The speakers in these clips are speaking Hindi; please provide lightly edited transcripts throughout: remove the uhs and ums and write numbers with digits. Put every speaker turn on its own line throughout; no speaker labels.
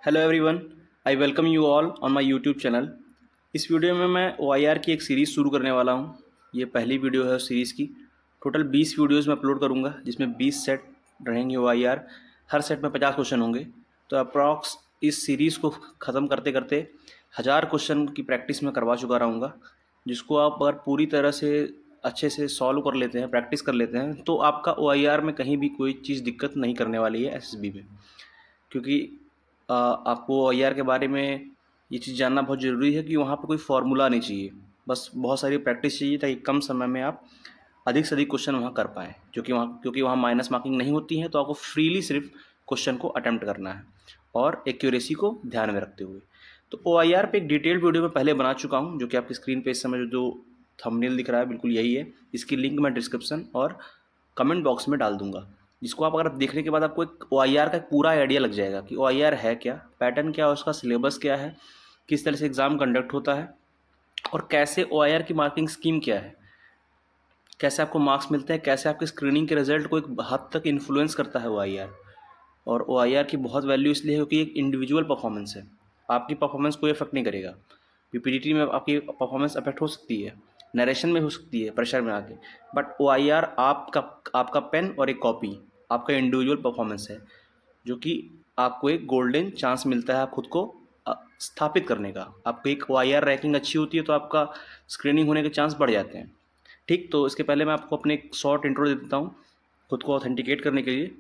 Hello everyone, I welcome you all on my YouTube channel. इस वीडियो में मैं OIR की एक सीरीज़ शुरू करने वाला हूँ। ये पहली वीडियो है उस सीरीज़ की। टोटल 20 वीडियोज़ मैं अपलोड करूँगा, जिसमें 20 सेट रहेंगे OIR। हर सेट में 50 क्वेश्चन होंगे। तो अप्रॉक्स इस सीरीज़ को ख़त्म करते करते 1000 क्वेश्चन की प्रैक्टिस मैं करवा चुका रहूँगा, जिसको आप अगर पूरी तरह से अच्छे से सॉल्व कर लेते हैं, प्रैक्टिस कर लेते हैं, तो आपका OIR में कहीं भी कोई चीज़ दिक्कत नहीं करने वाली है SSB में। क्योंकि आपको OIR के बारे में ये चीज़ जानना बहुत ज़रूरी है कि वहाँ पे कोई फार्मूला नहीं चाहिए, बस बहुत सारी प्रैक्टिस चाहिए ताकि कम समय में आप अधिक से अधिक क्वेश्चन वहाँ कर पाएँ। क्योंकि वहाँ माइनस मार्किंग नहीं होती है, तो आपको फ्रीली सिर्फ क्वेश्चन को अटेम्प्ट करना है और एक्यूरेसी को ध्यान में रखते हुए। तो OIR पे एक डिटेल्ड वीडियो मैं पहले बना चुका हूँ, जो कि आपकी स्क्रीन पे इस समय जो थंबनेल दिख रहा है बिल्कुल यही है। इसकी लिंक मैं डिस्क्रिप्शन और कमेंट बॉक्स में डाल दूंगा, जिसको आप अगर देखने के बाद आपको एक OIR का एक पूरा आइडिया लग जाएगा कि OIR है क्या, पैटर्न क्या है, उसका सिलेबस क्या है, किस तरह से एग्ज़ाम कंडक्ट होता है और कैसे OIR की मार्किंग स्कीम क्या है, कैसे आपको मार्क्स मिलते हैं, कैसे आपके स्क्रीनिंग के रिजल्ट को एक हद तक इन्फ्लुएंस करता है OIR। और OIR की बहुत वैल्यू इसलिए है क्योंकि एक इंडिविजुअल परफॉर्मेंस है। आपकी परफॉर्मेंस कोई इफेक्ट नहीं करेगा। PPTT में आपकी परफॉर्मेंस अफेक्ट हो सकती है, नरेशन में हो सकती है, प्रेशर में आके, बट OIR आपका पेन और एक कॉपी आपका इंडिविजुअल परफॉर्मेंस है, जो कि आपको एक गोल्डन चांस मिलता है आप खुद को स्थापित करने का। आपको एक OIR रैंकिंग अच्छी होती है तो आपका स्क्रीनिंग होने के चांस बढ़ जाते हैं। ठीक, तो इसके पहले मैं आपको अपने एक शॉर्ट इंट्रो दे देता हूँ खुद को ऑथेंटिकेट करने के लिए।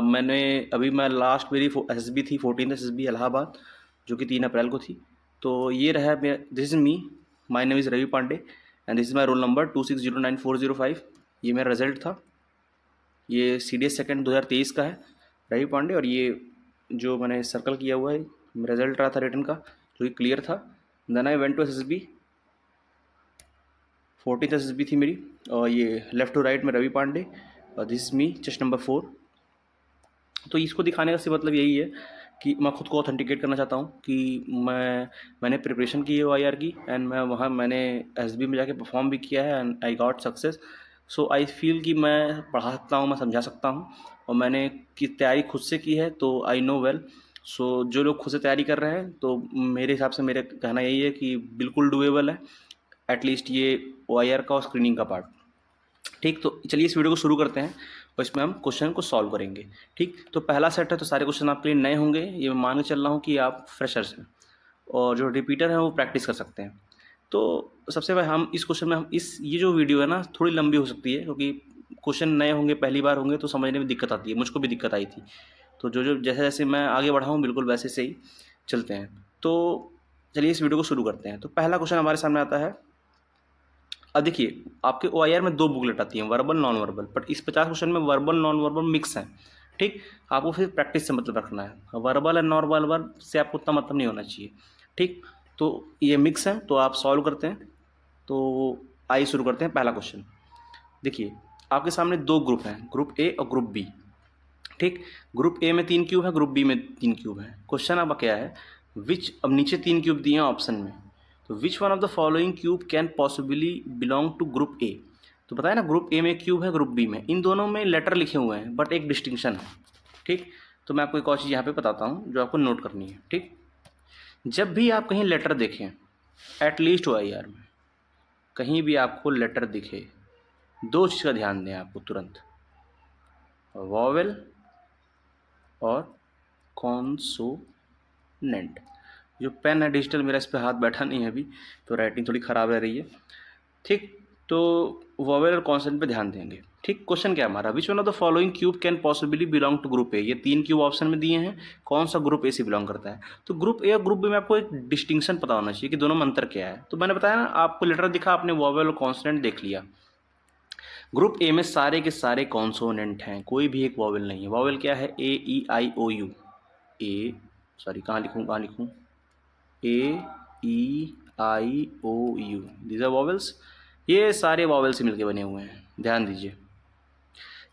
मैं लास्ट मेरी SSB थी 14th SSB इलाहाबाद, जो कि 3 अप्रैल को थी। तो ये रहा this is me, my name is Ravi Pandey and this is my roll number 26094405। ये मेरा रिजल्ट था। ये CDS सेकेंड 2023 का है, रवि पांडे। और ये जो मैंने सर्कल किया हुआ है रिजल्ट रहा था रिटर्न का, जो कि क्लियर था। Then I went to SSB, 14th SSB थी मेरी। और ये लेफ्ट टू राइट में रवि पांडे और this is me, chest number 4। तो इसको दिखाने का सिर्फ मतलब यही है कि मैं खुद को ऑथेंटिकेट करना चाहता हूँ कि मैंने प्रिपरेशन की है OIR की, एंड मैंने SSB में जाके परफॉर्म भी किया है and I got success. So I feel कि मैं पढ़ा सकता हूँ, मैं समझा सकता हूँ, और मैंने की तैयारी खुद से की है, तो आई नो वेल। सो जो लोग खुद से तैयारी कर रहे हैं, तो मेरे हिसाब से मेरा कहना यही है कि बिल्कुल डूएबल है एटलीस्ट ये OIR का और स्क्रीनिंग का पार्ट। ठीक, तो चलिए इस वीडियो को शुरू करते हैं और इसमें हम क्वेश्चन को सॉल्व करेंगे। ठीक, तो पहला सेट है, तो सारे क्वेश्चन आपके लिए नए होंगे। ये मैं मान के चल रहा हूँ कि आप फ्रेशर्स हैं और जो रिपीटर हैं वो प्रैक्टिस कर सकते हैं। तो सबसे पहले हम इस क्वेश्चन में ये जो वीडियो है ना, थोड़ी लंबी हो सकती है, क्योंकि क्वेश्चन नए होंगे, पहली बार होंगे, तो समझने में दिक्कत आती है। मुझको भी दिक्कत आई थी। तो जो जो जैसे जैसे मैं आगे बढ़ा हूँ, बिल्कुल वैसे से ही चलते हैं। तो चलिए इस वीडियो को शुरू करते हैं। तो पहला क्वेश्चन हमारे सामने आता है। अब देखिए, आपके OIR में 2 बुकलेट आती हैं, वर्बल नॉन वर्बल, बट इस 50 क्वेश्चन में वर्बल नॉन वर्बल मिक्स है। ठीक, आपको फिर प्रैक्टिस से मतलब रखना है। वर्बल एंड नॉन वर्बल से आपको उतना मतलब नहीं होना चाहिए। ठीक, तो ये मिक्स है, तो आप सॉल्व करते हैं। तो आइए शुरू करते हैं पहला क्वेश्चन। देखिए, आपके सामने 2 ग्रुप हैं, ग्रुप A और ग्रुप B। ठीक, ग्रुप A में 3 क्यूब है, ग्रुप B में 3 क्यूब है। क्वेश्चन अब क्या है, अब नीचे 3 क्यूब दिए हैं ऑप्शन में, तो which one of the following cube can possibly belong to group A। तो बताया ना, ग्रुप A में क्यूब है, ग्रुप B में, इन दोनों में लेटर लिखे हुए हैं, बट एक डिस्टिंक्शन है। ठीक, तो मैं आपको एक और चीज़ यहाँ पे बताता हूँ जो आपको नोट करनी है। ठीक, जब भी आप कहीं लेटर देखें, एटलीस्ट OIR में कहीं भी आपको लेटर दिखे, 2 चीज़ का ध्यान दें आपको तुरंत, वॉवेल और कॉन्सोनेंट। जो पेन है डिजिटल, मेरा इस पर हाथ बैठा नहीं है अभी, तो राइटिंग थोड़ी ख़राब रह रही है। ठीक, तो वॉवेल और कॉन्सोनेंट पे ध्यान देंगे। ठीक, क्वेश्चन क्या हमारा, which one of the following cube can possibly belong to group A। ये 3 क्यूब ऑप्शन में दिए हैं, कौन सा ग्रुप A से बिलोंग करता है। तो ग्रुप A और ग्रुप B में आपको एक डिस्टिंक्शन पता होना चाहिए कि दोनों में अंतर क्या है। तो मैंने बताया ना, आपको लेटर दिखा, आपने वॉवेल और कॉन्सोनेंट देख लिया। ग्रुप A में सारे के सारे कॉन्सोनेंट हैं, कोई भी एक वॉवेल नहीं है। वॉवेल क्या है, A E I O U। A sorry, कहाँ लिखूँ AEIOU, दीज आर वॉवेल्स। ये सारे वॉवेल से मिलके बने हुए हैं, ध्यान दीजिए।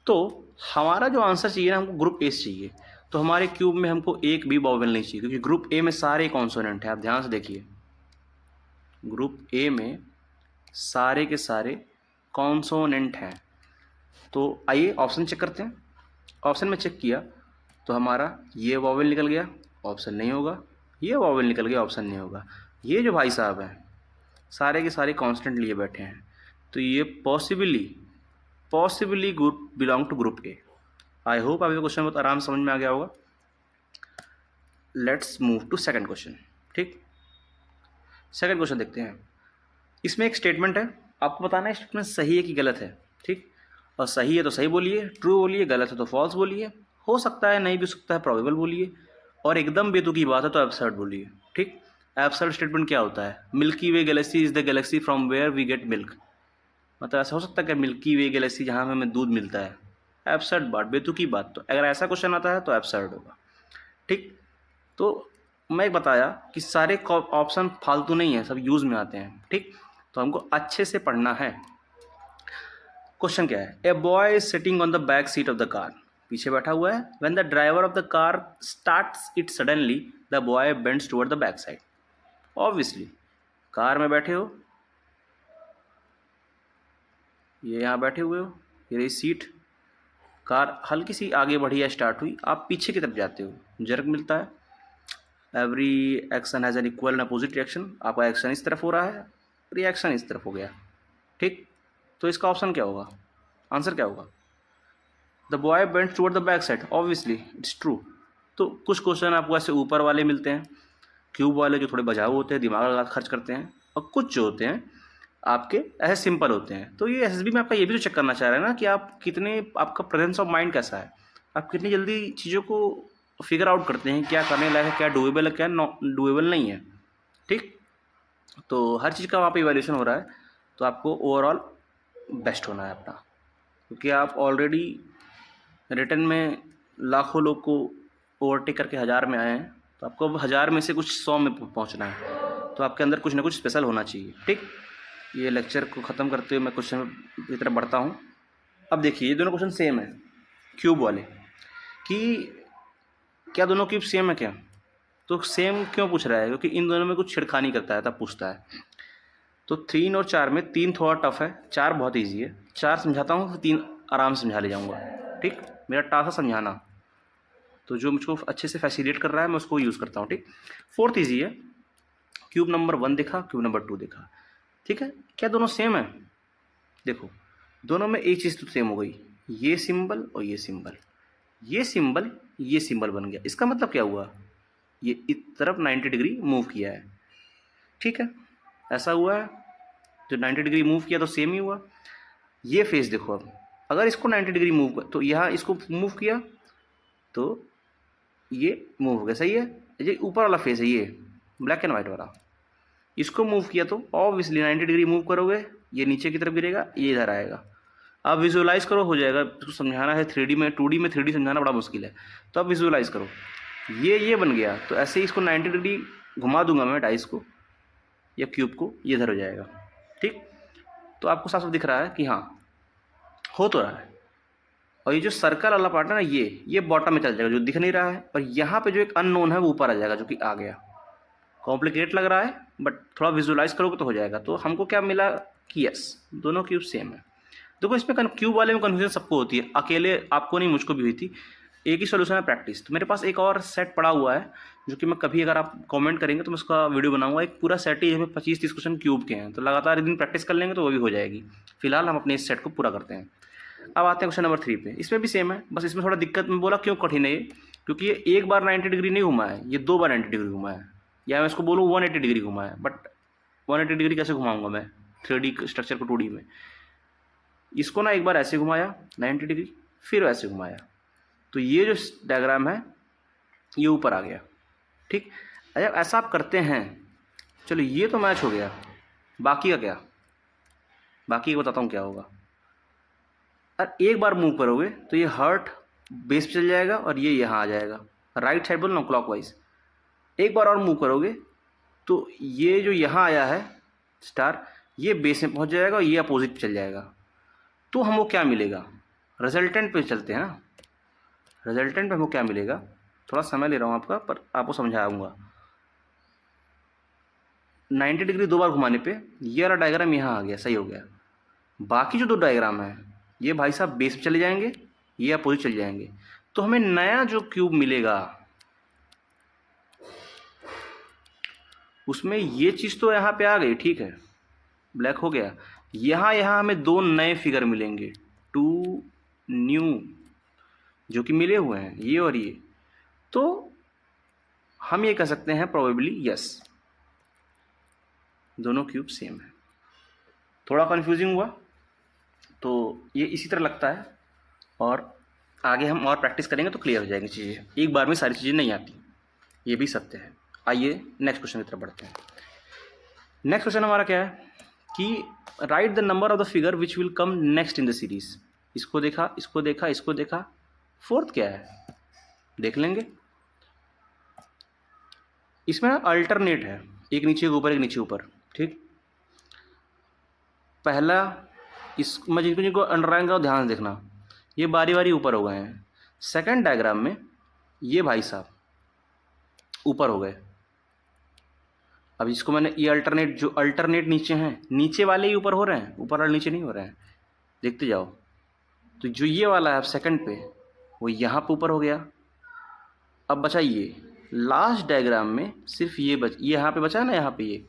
तो हमारा जो आंसर चाहिए ना, हमको ग्रुप A से चाहिए। तो हमारे क्यूब में हमको एक भी वॉवेल नहीं चाहिए, क्योंकि ग्रुप A में सारे कॉन्सोनेंट हैं। आप ध्यान से देखिए, ग्रुप A में सारे के सारे कॉन्सोनेंट हैं। तो आइए ऑप्शन चेक करते हैं। ऑप्शन में चेक किया तो हमारा ये वॉवेल निकल गया, ऑप्शन नहीं होगा, ये वॉवेल निकल गया, ऑप्शन नहीं होगा। ये जो भाई साहब हैं सारे के सारे कांस्टेंट लिए बैठे हैं, तो ये possibly group belong to group A. I hope आपको क्वेश्चन बहुत आराम समझ में आ गया होगा। Let's move to second question. ठीक, सेकंड क्वेश्चन देखते हैं। इसमें एक स्टेटमेंट है, आपको बताना है स्टेटमेंट सही है कि गलत है। ठीक, और सही है तो सही बोलिए, ट्रू बोलिए, गलत है तो फॉल्स बोलिए, हो सकता है नहीं भी सकता है प्रोबेबल बोलिए, और एकदम बेतुकी बात है तो एब्सर्ड बोलिए। ठीक, एब्सर्ड स्टेटमेंट क्या होता है? Milky way galaxy is the galaxy from where we get milk. मतलब ऐसा हो सकता है कि मिल्की वे गैलेक्सी जहाँ हमें दूध मिलता है। एब्सर्ड बात, बेतुकी बात। तो अगर ऐसा क्वेश्चन आता है तो एब्सर्ड होगा। ठीक, तो मैं एक बताया कि सारे ऑप्शन फालतू नहीं है, सब यूज़ में आते हैं। ठीक, तो हमको अच्छे से पढ़ना है। क्वेश्चन क्या है? A boy is sitting on the back seat of the car, पीछे बैठा हुआ है। When the driver of the car starts it suddenly the boy bends toward the back side. Obviously car में बैठे हो, ये यहाँ बैठे हुए हो, ये रही सीट, कार हल्की सी आगे बढ़ी या स्टार्ट हुई, आप पीछे की तरफ जाते हो, जर्क मिलता है। Every action has an equal and opposite reaction. आपका एक्शन इस तरफ हो रहा है, रिएक्शन इस तरफ हो गया। ठीक, तो इसका ऑप्शन क्या होगा? आंसर क्या होगा? The boy bent toward the back side, obviously it's true. तो कुछ क्वेश्चन आपको ऐसे ऊपर वाले मिलते हैं, क्यूब वाले जो थोड़े बजाऊ होते हैं, दिमाग खर्च करते हैं, और कुछ जो होते हैं आपके ऐसे सिंपल होते हैं। तो ये एसएसबी में आपका ये भी तो चेक करना चाह रहा है ना कि आप कितने, आपका प्रेजेंस ऑफ माइंड कैसा है, आप कितनी जल्दी चीज़ों को फिगर आउट करते हैं, क्या करने लायक है, क्या डूएबल है, क्या डूएबल नहीं है। ठीक, तो हर चीज़ का वहाँ पे इवैल्यूएशन हो रहा है, तो आपको ओवरऑल बेस्ट होना है अपना, क्योंकि आप ऑलरेडी रिटर्न में लाखों लोग को ओवरटेक करके 1000 में आए हैं, तो आपको अब 1000 में से कुछ 100 में पहुंचना है, तो आपके अंदर कुछ ना कुछ स्पेशल होना चाहिए। ठीक, ये लेक्चर को ख़त्म करते हुए मैं क्वेश्चन की तरफ बढ़ता हूँ। अब देखिए ये दोनों क्वेश्चन सेम है क्यूब वाले, कि क्या दोनों क्यूब सेम है क्या? तो सेम क्यों पूछ रहा है? क्योंकि इन दोनों में कुछ छेड़खानी करता है तब पूछता है। तो 3 और 4 में 3 थोड़ा टफ है, 4 बहुत ईजी है। 4 समझाता हूँ, 3 आराम से समझा ले जाऊँगा। ठीक, मेरा टास्क है समझाना, तो जो मुझको अच्छे से फैसिलिटेट कर रहा है मैं उसको यूज़ करता हूँ। ठीक, फोर्थ ईजी है। क्यूब नंबर 1 देखा, क्यूब नंबर 2 देखा। ठीक है, क्या दोनों सेम है? देखो दोनों में एक चीज़ तो सेम हो गई, ये सिंबल और ये सिंबल, ये सिंबल ये सिंबल बन गया। इसका मतलब क्या हुआ? ये इस तरफ 90 डिग्री मूव किया है। ठीक है, ऐसा हुआ है, जो 90 डिग्री मूव किया तो सेम ही हुआ। ये फेस देखो, अब अगर इसको 90 डिग्री मूव कर, तो यहाँ इसको मूव किया तो ये मूव हो गया। सही है, ये ऊपर वाला फेस है, ये ब्लैक एंड वाइट वाला, इसको मूव किया तो ऑब्वियसली 90 डिग्री मूव करोगे, ये नीचे की तरफ गिरेगा, ये इधर आएगा। आप विजुअलाइज करो, हो जाएगा। इसको समझाना है 3D में, 2D में 3D समझाना बड़ा मुश्किल है, तो आप विजुअलाइज करो। ये बन गया, तो ऐसे ही इसको 90 डिग्री घुमा दूंगा मैं डाइस को या क्यूब को, ये इधर हो जाएगा। ठीक, तो आपको साफ साफ दिख रहा है कि हाँ हो तो रहा है। और ये जो सर्कल वाला पार्ट है ना, ये बॉटम में चल जाएगा जो दिख नहीं रहा है, और यहाँ पे जो एक अननोन है वो ऊपर आ जाएगा, जो कि आ गया। कॉम्प्लिकेट लग रहा है बट थोड़ा विजुअलाइज करोगे तो हो जाएगा। तो हमको क्या मिला कि यस दोनों क्यूब सेम है। देखो इसमें क्यूब वाले में कन्फ्यूजन सबको होती है, अकेले आपको नहीं, मुझको भी हुई थी। एक ही सोल्यूशन है, प्रैक्टिस। तो मेरे पास एक और सेट पड़ा हुआ है, जो कि मैं कभी अगर आप कमेंट करेंगे तो मैं उसका वीडियो बनाऊंगा। एक पूरा सेट ही हमें 25-30 क्वेश्चन क्यूब के हैं, तो लगातार एक दिन प्रैक्टिस कर लेंगे तो वो भी हो जाएगी। फिलहाल हम अपने इस सेट को पूरा करते हैं। अब आते हैं क्वेश्चन नंबर 3 पे। इसमें भी सेम है, बस इसमें थोड़ा दिक्कत में बोला क्यों कठिन है ये, क्योंकि ये एक बार 90 डिग्री नहीं घुमा है, ये 2 बार 90 डिग्री घुमा है। या मैं इसको बोलूँ 180 डिग्री घुमा है, बट 180 डिग्री कैसे घुमाऊंगा मैं 3D स्ट्रक्चर को 2D में? इसको ना एक बार ऐसे घुमाया 90 डिग्री, फिर वैसे घुमाया, तो ये जो डायग्राम है ये ऊपर आ गया। ठीक, अगर ऐसा आप करते हैं, चलो ये तो मैच हो गया, बाकी का क्या? बाकी बताता हूँ क्या होगा। अगर एक बार मूव करोगे तो ये हार्ट बेस पे चल जाएगा और ये यहाँ आ जाएगा, राइट साइड बोलो क्लॉकवाइज। एक बार और मूव करोगे तो ये जो यहाँ आया है स्टार, ये बेस में पहुँच जाएगा और ये अपोजिट पे चल जाएगा। तो हमको क्या मिलेगा? रिजल्टेंट पे चलते हैं ना, रिजल्टेंट पे हमको क्या मिलेगा? थोड़ा समय ले रहा हूँ आपका, पर आपको समझाऊंगा। 90 डिग्री 2 बार घुमाने पे ये वाला डायग्राम यहाँ आ गया, सही हो गया। बाकी जो 2 डायग्राम है ये भाई साहब बेस पे चले जाएंगे, ये अपोजिट चले जाएंगे। तो हमें नया जो क्यूब मिलेगा उसमें ये चीज़ तो यहाँ पे आ गई, ठीक है, ब्लैक हो गया। यहाँ हमें दो नए फिगर मिलेंगे, टू न्यू, जो कि मिले हुए हैं, ये और ये। तो हम ये कह सकते हैं प्रोबेबली यस, दोनों क्यूब सेम है। थोड़ा कंफ्यूजिंग हुआ, तो ये इसी तरह लगता है, और आगे हम और प्रैक्टिस करेंगे तो क्लियर हो जाएंगी चीज़ें। एक बार में सारी चीज़ें नहीं आती, ये भी सत्य है। आइए नेक्स्ट क्वेश्चन की तरफ बढ़ते हैं। नेक्स्ट क्वेश्चन हमारा क्या है कि right the number of the figure which will come next in the series. इसको देखा, इसको देखा, इसको देखा, फोर्थ क्या है देख लेंगे। इसमें अल्टरनेट है, एक नीचे के ऊपर एक नीचे ऊपर, ठीक। पहला इस मैं जिनको अंडरलाइन करा ध्यान से देखना, ये बारी बारी ऊपर हो गए हैं। सेकंड डायग्राम में ये भाई साहब ऊपर हो गए। अब इसको मैंने ये अल्टरनेट, जो अल्टरनेट नीचे हैं, नीचे वाले ही ऊपर हो रहे हैं, ऊपर वाले नीचे नहीं हो रहे हैं, देखते जाओ। तो जो ये वाला है सेकंड पे, वो यहाँ पे ऊपर हो गया। अब बचा ये लास्ट डायग्राम में, सिर्फ ये ये यहाँ पे बचा है ना, यहाँ पे ये,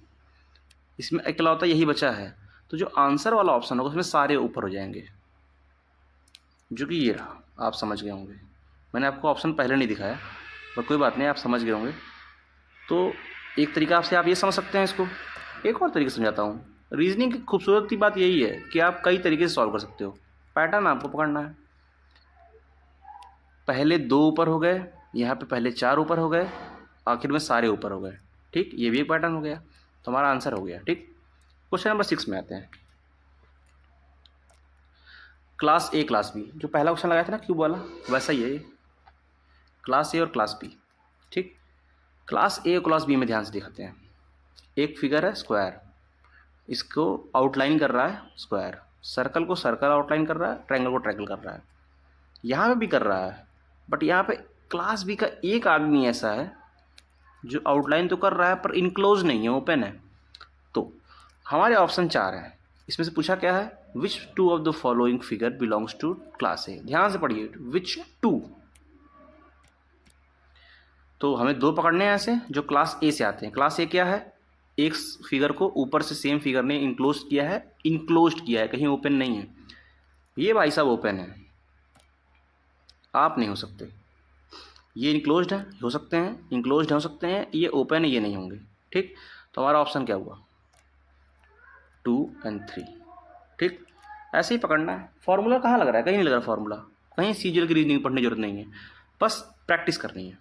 इसमें इकलौता यही बचा है। तो जो आंसर वाला ऑप्शन होगा उसमें सारे ऊपर हो जाएंगे, जो कि ये रहा। आप समझ गए होंगे, मैंने आपको ऑप्शन पहले नहीं दिखाया, पर कोई बात नहीं, आप समझ गए होंगे। तो एक तरीका से आप ये समझ सकते हैं इसको। एक और तरीके से समझाता हूँ। रीजनिंग की खूबसूरती बात यही है कि आप कई तरीके से सॉल्व कर सकते हो, पैटर्न आपको पकड़ना है। पहले दो ऊपर हो गए, यहाँ पे पहले चार ऊपर हो गए, आखिर में सारे ऊपर हो गए, ठीक। ये भी एक पैटर्न हो गया, तो हमारा आंसर हो गया, ठीक। क्वेश्चन नंबर 6 में आते हैं। क्लास ए क्लास बी, जो पहला क्वेश्चन लगाया था ना क्यूब वाला, वैसा ही है ये, क्लास ए और क्लास बी, ठीक। क्लास ए और क्लास बी में ध्यान से दिखाते हैं। एक फिगर है स्क्वायर, इसको आउटलाइन कर रहा है स्क्वायर, सर्कल को सर्कल आउटलाइन कर रहा है, ट्रायंगल को ट्रायंगल कर रहा है, यहाँ पे भी कर रहा है। बट यहाँ पे क्लास बी का एक आदमी ऐसा है जो आउटलाइन तो कर रहा है पर इनक्लोज नहीं है, ओपन है। तो हमारे ऑप्शन 4 हैं। इसमें से पूछा क्या है, which two of the following figure belongs to class A. ध्यान से पढ़िए, विच टू। तो हमें दो पकड़ने हैं ऐसे जो क्लास ए से आते हैं। क्लास ए क्या है, एक फिगर को ऊपर से सेम फिगर ने इनक्लोज किया है, कहीं ओपन नहीं है। ये भाई साहब ओपन है, आप नहीं हो सकते। ये इनक्लोज्ड है, हो सकते हैं, इनक्लोज्ड हो सकते हैं, ये ओपन है, ये नहीं होंगे, ठीक। तो हमारा ऑप्शन क्या हुआ, 2 और 3, ठीक। ऐसे ही पकड़ना है। फॉर्मूला कहाँ लग रहा है, कहीं नहीं लग रहा फॉर्मूला, कहीं सीजीएल की रीजनिंग पढ़ने की जरूरत नहीं है, बस प्रैक्टिस करनी है,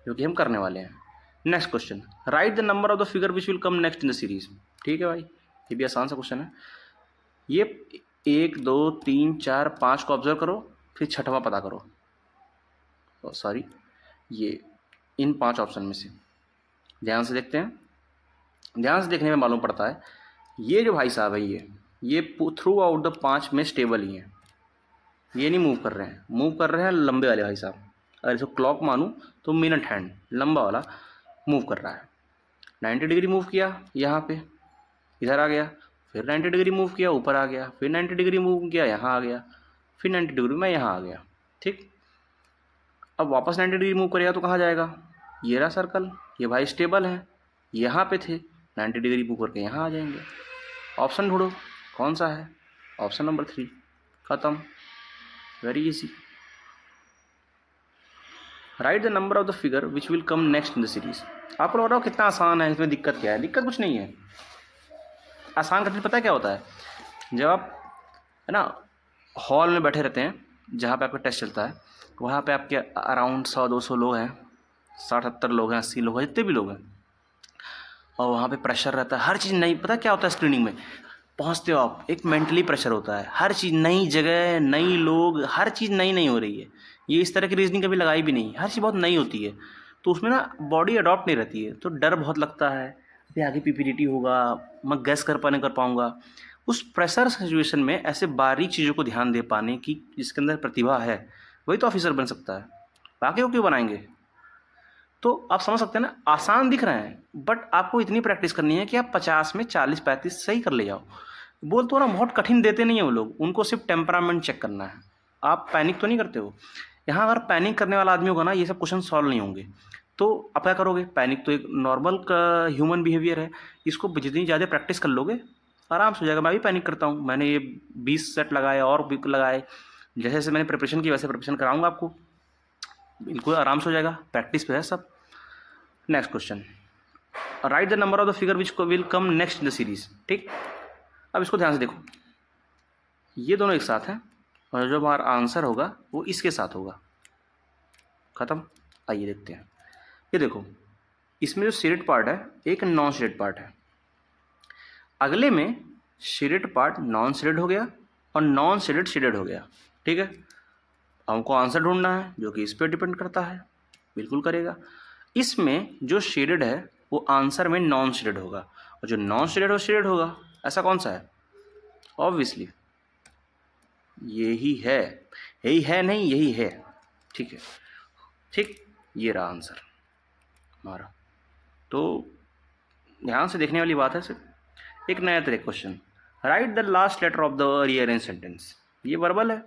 जो कि हम करने वाले हैं। Next question, write the number of the figure which will come next in the series. ठीक है भाई, ये भी आसान सा क्वेश्चन है। ये 1 2 3 4 5 को ऑब्जर्व करो, फिर छठवां पता करो। सॉरी, ये इन 5 ऑप्शन में से ध्यान से देखते हैं। ध्यान से देखने में मालूम पड़ता है ये जो भाई साहब है ये थ्रू आउट द 5 में स्टेबल ही हैं, ये नहीं मूव कर रहे हैं। मूव कर रहे हैं लंबे वाले भाई साहब। अगर इसको क्लॉक मानूँ तो मिनट हैंड लंबा वाला मूव कर रहा है। 90 डिग्री मूव किया, यहाँ पे इधर आ गया, फिर 90 डिग्री मूव किया, ऊपर आ गया, फिर 90 डिग्री मूव किया, यहाँ आ गया, फिर 90 डिग्री में यहाँ आ गया, ठीक। अब वापस 90 डिग्री मूव करेगा तो कहाँ जाएगा, ये रहा सर्कल, ये भाई स्टेबल है, यहाँ पे थे, 90 डिग्री मूव करके यहाँ आ जाएंगे। ऑप्शन ढूंढो कौन सा है, ऑप्शन नंबर 3, खत्म, very easy. Right the number of the figure which will come next in the series. आपको लग रहा हो कितना आसान है, इसमें दिक्कत क्या है? दिक्कत कुछ नहीं है। आसान करने पता है क्या होता है, जब आप है ना हॉल में बैठे रहते हैं जहाँ पे आपका टेस्ट चलता है, वहाँ पे आपके अराउंड 100-200 लोग हैं, 60-70 लोग हैं, 80 लोग हैं, जितने भी लोग हैं, और वहाँ पे प्रेशर रहता है, हर चीज़ नई। पता क्या होता है, स्क्रीनिंग में पहुँचते हो आप, एक मेंटली प्रेशर होता है, हर चीज़ नई जगह, नई लोग, हर चीज़ नई नई हो रही है। ये इस तरह की रीजनिंग कभी लगाई भी नहीं, हर चीज़ बहुत नई होती है, तो उसमें ना बॉडी अडॉप्ट नहीं रहती है, तो डर बहुत लगता है कि आगे पीपीटीटी होगा, मैं गैस कर पाऊँगा। उस प्रेशर सिचुएशन में ऐसे बारीक चीज़ों को ध्यान दे पाने की जिसके अंदर प्रतिभा है, वही तो ऑफिसर बन सकता है, बाकी वो क्यों बनाएंगे। तो आप समझ सकते हैं ना, आसान दिख रहे हैं, बट आपको इतनी प्रैक्टिस करनी है कि आप 50 में 40-35 सही कर ले जाओ। बोल तो ना बहुत कठिन देते नहीं है वो लोग, उनको सिर्फ टेम्परामेंट चेक करना है। आप पैनिक तो नहीं करते हो। यहाँ अगर पैनिक करने वाला आदमी होगा ना, ये सब क्वेश्चन सॉल्व नहीं होंगे। तो आप क्या करोगे, पैनिक तो एक नॉर्मल का ह्यूमन बिहेवियर है, इसको जितनी ज़्यादा प्रैक्टिस कर लोगे आराम से हो जाएगा। मैं भी पैनिक करता हूँ, मैंने ये 20 सेट लगाए और भी लगाए, जैसे जैसे मैंने प्रिपरेशन की वैसे प्रिपरेशन कराऊंगा आपको, बिल्कुल आराम से हो जाएगा, प्रैक्टिस पे है सब। Next question, write the number of the figure which will come next in the series. ठीक, अब इसको ध्यान से देखो, ये दोनों एक साथ हैं और जो हमारा आंसर होगा वो इसके साथ होगा। खत्म। आइए देखते हैं, ये देखो इसमें जो शेडेड पार्ट है एक नॉन शेडेड पार्ट है, अगले में शेडेड पार्ट नॉन शेडेड हो गया और नॉन शेडेड शेडेड हो गया। ठीक है, हमको आंसर ढूंढना है जो कि इस पर डिपेंड करता है, बिल्कुल करेगा। इसमें जो शेडेड है वो आंसर में नॉन शेडेड होगा और जो नॉन शेडेड हो शेडेड होगा। ऐसा कौन सा है? ऑब्वियसली यही है, यही है नहीं यही है। ठीक है, ठीक, ये रहा आंसर हमारा। तो ध्यान से देखने वाली बात है सिर्फ। एक नया तरीका question, write the last letter of the rearrange sentence. ये वर्बल है,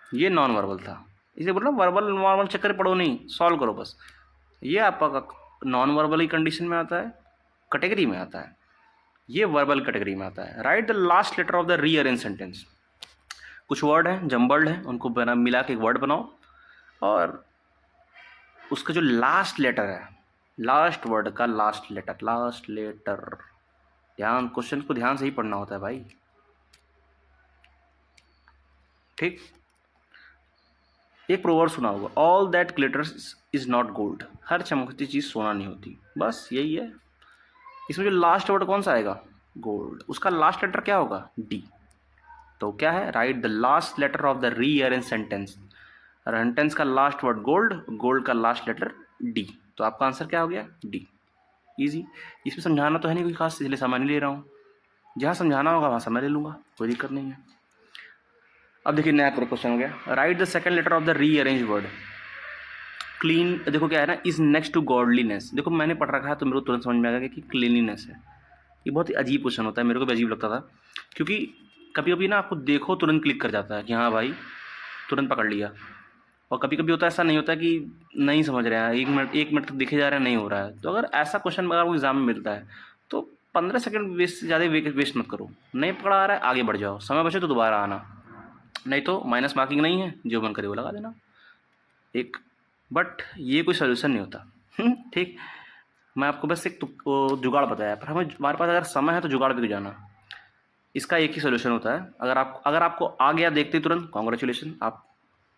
ये नॉन वर्बल था, इसे बोल रहा हूँ वर्बल नॉर्मल चक्कर पढ़ो नहीं, सॉल्व करो बस। ये आपका नॉन वर्बल की कंडीशन में आता है, कैटेगरी में आता है, ये वर्बल कैटेगरी में आता है। Write the last letter of the rearrange sentence. कुछ वर्ड हैं जम्बल्ड हैं, उनको बना मिला के एक वर्ड बनाओ और उसका जो लास्ट लेटर है, लास्ट वर्ड का लास्ट लेटर, ध्यान, क्वेश्चन को ध्यान से ही पढ़ना होता है भाई। ठीक, एक प्रोवर्ब सुना होगा, all that glitters is not gold. हर चमकती चीज़ सोना नहीं होती, बस यही है। इसमें जो लास्ट वर्ड कौन सा आएगा? गोल्ड। उसका लास्ट लेटर क्या होगा? डी। तो क्या है? Write the last letter of the rearrange sentence. Sentence का लास्ट वर्ड गोल्ड, गोल्ड का लास्ट लेटर डी। तो आपका आंसर क्या हो गया? डी। इजी। इसमें समझाना तो है नहीं कोई खास, इसलिए समय नहीं ले रहा हूँ, जहाँ समझाना होगा वहाँ समय ले लूँगा, कोई दिक्कत नहीं है। अब देखिए नया क्वेश्चन हो गया, write the second letter of the rearrange word. Clean, देखो क्या है ना, इज नेक्स्ट टू गॉडलीनेस। देखो मैंने पढ़ रखा है तो मेरे को तुरंत समझ में आ गया कि क्लीनलीनेस है। ये बहुत ही अजीब क्वेश्चन होता है, मेरे को भी अजीब लगता था, क्योंकि कभी कभी ना आपको देखो तुरंत क्लिक कर जाता है कि हाँ भाई तुरंत पकड़ लिया, और कभी कभी होता है ऐसा नहीं होता कि नहीं समझ रहे हैं, एक मिनट तक दिखे जा रहा है नहीं हो रहा है। तो अगर ऐसा क्वेश्चन अगर आपको एग्जाम में मिलता है तो 15 सेकंड वेस्ट, ज़्यादा वेस्ट मत करो। नहीं पकड़ा आ रहा है आगे बढ़ जाओ, समय बचे तो दोबारा आना, नहीं तो माइनस मार्किंग नहीं है, जो मन करे वो लगा देना एक। बट ये कोई सोल्यूशन नहीं होता। ठीक, मैं आपको बस एक जुगाड़ बताया, पर हमारे पास अगर समय है तो जुगाड़ पे जाना। इसका एक ही सोल्यूशन होता है, अगर आपको आ गया देखते तुरंत, कॉन्ग्रेचुलेसन, आप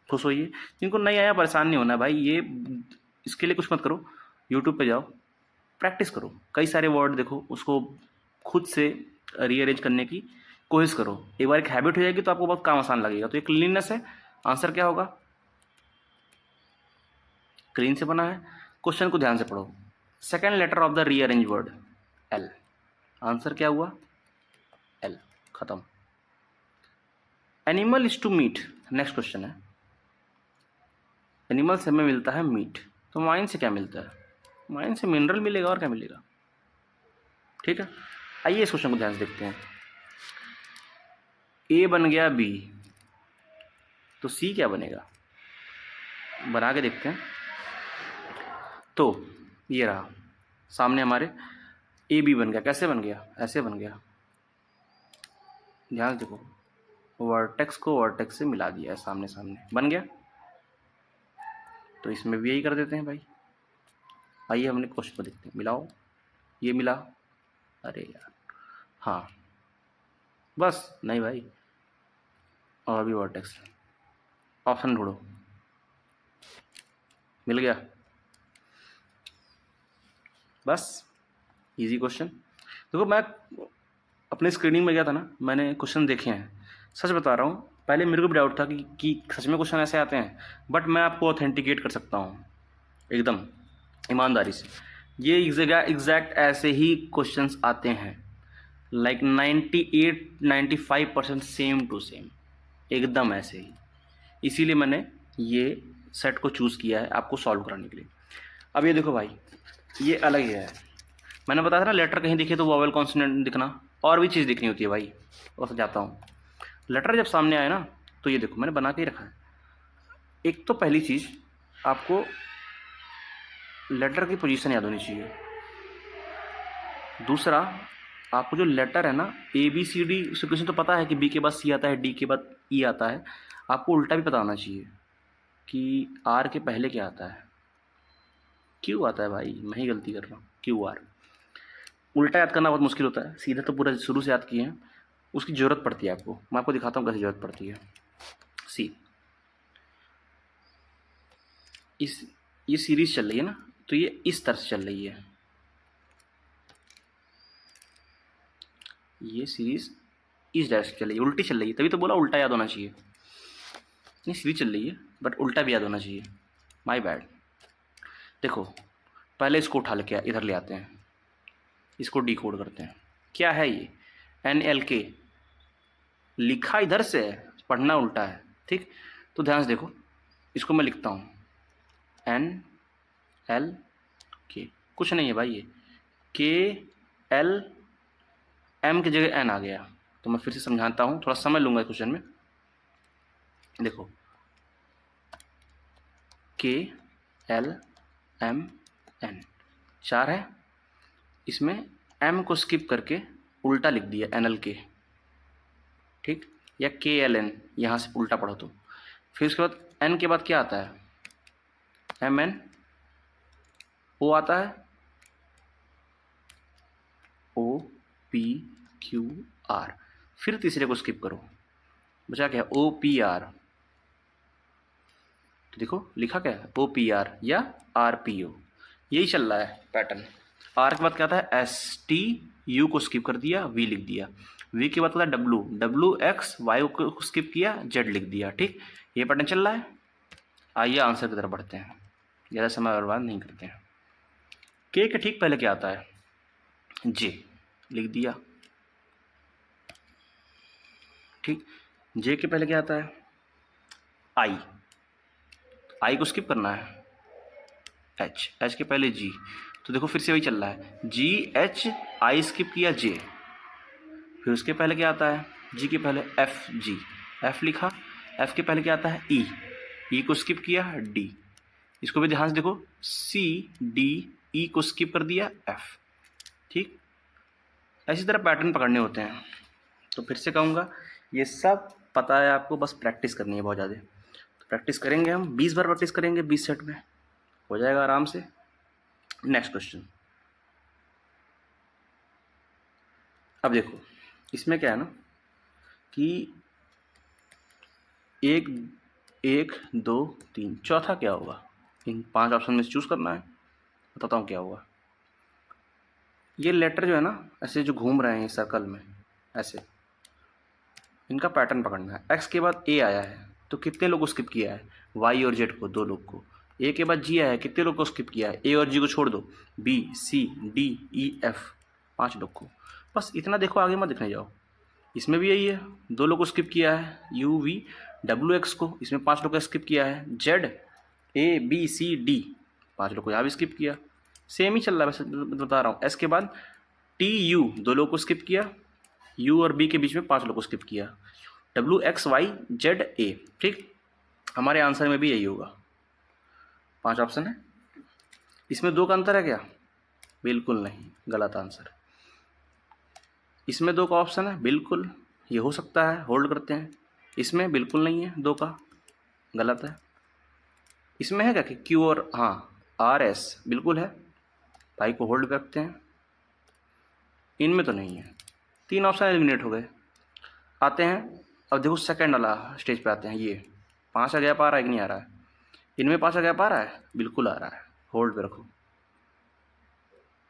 खुश होइए। जिनको नहीं आया परेशान नहीं होना भाई, ये इसके लिए कुछ मत करो, यूट्यूब पे जाओ, प्रैक्टिस करो, कई सारे वर्ड देखो, उसको खुद से रीअरेंज करने की कोशिश करो। एक बार एक हैबिट हो जाएगी तो आपको बहुत काम आसान लगेगा। तो ये क्लीननेस है, आंसर क्या होगा? क्लीन से बना है। क्वेश्चन को ध्यान से पढ़ो, second letter of the rearrange word L, answer क्या हुआ? एल। खत्म। Animal is to meat, next question है, एनिमल से हमें मिलता है मीट, तो माइन से क्या मिलता है? माइन से मिनरल मिलेगा, और क्या मिलेगा? ठीक है, आइए इस क्वेश्चन को ध्यान से देखते हैं। ए बन गया बी, तो सी क्या बनेगा? बना के देखते हैं। तो ये रहा सामने हमारे, ए बी बन गया। कैसे बन गया? ऐसे बन गया, ध्यान देखो, वर्टेक्स को वर्टेक्स से मिला दिया है, सामने सामने बन गया। तो इसमें भी यही कर देते हैं भाई। आइए हमने क्वेश्चन को देखते हैं, मिलाओ, ये मिला, अरे यार, हाँ बस नहीं भाई, और भी वर्टेक्स, ऑप्शन ढूंढो, मिल गया, बस इजी क्वेश्चन। देखो मैं अपने स्क्रीनिंग में गया था ना, मैंने क्वेश्चन देखे हैं, सच बता रहा हूँ, पहले मेरे को भी डाउट था कि सच में क्वेश्चन ऐसे आते हैं, बट मैं आपको ऑथेंटिकेट कर सकता हूँ एकदम ईमानदारी से, ये एग्जैक्ट ऐसे ही क्वेश्चंस आते हैं, लाइक 98-95% सेम टू सेम, एकदम ऐसे ही। इसीलिए मैंने ये सेट को चूज़ किया है आपको सॉल्व कराने के लिए। अब ये देखो भाई, ये अलग ही है, मैंने बताया था ना लेटर कहीं दिखे तो वोवेल कॉन्सोनेंट दिखना, और भी चीज़ दिखनी होती है भाई, और समझाता हूँ। लेटर जब सामने आए ना, तो ये देखो मैंने बना के ही रखा है। एक तो पहली चीज़ आपको लेटर की पोजीशन याद होनी चाहिए। दूसरा, आपको जो लेटर है ना A B C D, sequence तो पता है कि बी के बाद सी आता है, डी के बाद ई आता है। आपको उल्टा भी पता होना चाहिए कि आर के पहले क्या आता है। क्यों आता है भाई, मैं ही गलती कर रहा हूँ। क्यू आर उल्टा याद करना बहुत मुश्किल होता है, सीधे तो पूरा शुरू से याद किए हैं। उसकी ज़रूरत पड़ती है आपको, मैं आपको दिखाता हूँ कैसे ज़रूरत पड़ती है। सी, ये सीरीज़ चल रही है ना, तो ये इस तरह से चल रही है। ये सीरीज़ इस डायरेक्शन चल रही है, उल्टी चल रही है, तभी तो बोला उल्टा याद होना चाहिए। नहीं, सीरीज चल रही है बट उल्टा भी याद होना चाहिए। My bad. देखो, पहले इसको उठा लेके इधर ले आते हैं, इसको डिकोड करते हैं। क्या है ये, NLK लिखा इधर से है, पढ़ना उल्टा है। ठीक, तो ध्यान से देखो, इसको मैं लिखता हूँ NLK, कुछ नहीं है भाई, ये KLM की जगह N आ गया। तो मैं फिर से समझाता हूँ, थोड़ा समझ लूँगा क्वेश्चन में। देखो, KLM N 4 है, इसमें M को स्किप करके उल्टा लिख दिया NLK। ठीक, या KLN यहाँ से उल्टा पढ़ो तो। फिर उसके बाद N के बाद क्या आता है, MN O आता है, OPQR। फिर तीसरे को स्किप करो, बचा क्या, OPR। तो देखो लिखा क्या है, OPR या RPO। यही चल रहा है पैटर्न। R के बाद क्या आता है, STU को स्किप कर दिया, V लिख दिया। V के बाद क्या था, WX, Y को स्किप किया, Z लिख दिया। ठीक, ये पैटर्न चल रहा है। आइए आंसर की तरफ बढ़ते हैं, ज़्यादा समय बर्बाद नहीं करते हैं। K के ठीक पहले क्या आता है, J लिख दिया। ठीक, J के पहले क्या आता है, I को स्किप करना है, H के पहले G। तो देखो फिर से वही चल रहा है, GH, I स्किप किया, J। फिर उसके पहले क्या आता है, G के पहले FG, F लिखा। F के पहले क्या आता है, E को स्किप किया, D। इसको भी ध्यान से देखो, CDE को स्किप कर दिया, F। ठीक, ऐसी तरह पैटर्न पकड़ने होते हैं। तो फिर से कहूँगा, ये सब पता है आपको, बस प्रैक्टिस करनी है बहुत ज़्यादा। तो प्रैक्टिस करेंगे हम, 20 बार प्रैक्टिस करेंगे, 20 सेट में हो जाएगा आराम से। Next question. अब देखो, इसमें क्या है ना कि 1 1 2 3, चौथा क्या होगा, इन 5 ऑप्शन में से चूज़ करना है। बताता हूँ क्या होगा। ये लेटर जो है ना, ऐसे जो घूम रहे हैं सर्कल में ऐसे, इनका पैटर्न पकड़ना है। X के बाद A आया है, तो कितने लोग को स्किप किया है, Y और Z को, 2 लोग को। A के बाद G आया है, कितने लोग को स्किप किया है, A और G को छोड़ दो, B C D E F, 5 लोग को। बस इतना देखो, आगे मत देखने जाओ। इसमें भी यही है, 2 लोग को स्किप किया है, U V W X को, इसमें 5 लोग को स्किप किया है। Z A B C D, 5 लोग को यहाँ भी स्किप किया। सेम ही चल रहा है, वैसे बता रहा हूँ। S के बाद T U, 2 लोग को स्किप किया। U और B के बीच में 5 लोग को स्किप किया। W X Y Z A। ठीक, हमारे आंसर में भी यही होगा। 5 ऑप्शन है, इसमें 2 का अंतर है क्या, बिल्कुल नहीं, गलत आंसर। इसमें 2 का ऑप्शन है, बिल्कुल ये हो सकता है, होल्ड करते हैं। इसमें बिल्कुल नहीं है 2 का, गलत है। इसमें है क्या कि Q और हाँ RS, बिल्कुल है, भाई को होल्ड करते हैं। इनमें तो नहीं है, 3 ऑप्शन एलिमिनेट हो गए। आते हैं अब देखो सेकंड वाला स्टेज पे आते हैं। ये 5 का गैप आ रहा है कि नहीं आ रहा है, इनमें 5 का गैप आ रहा है, बिल्कुल आ रहा है, होल्ड पे रखो।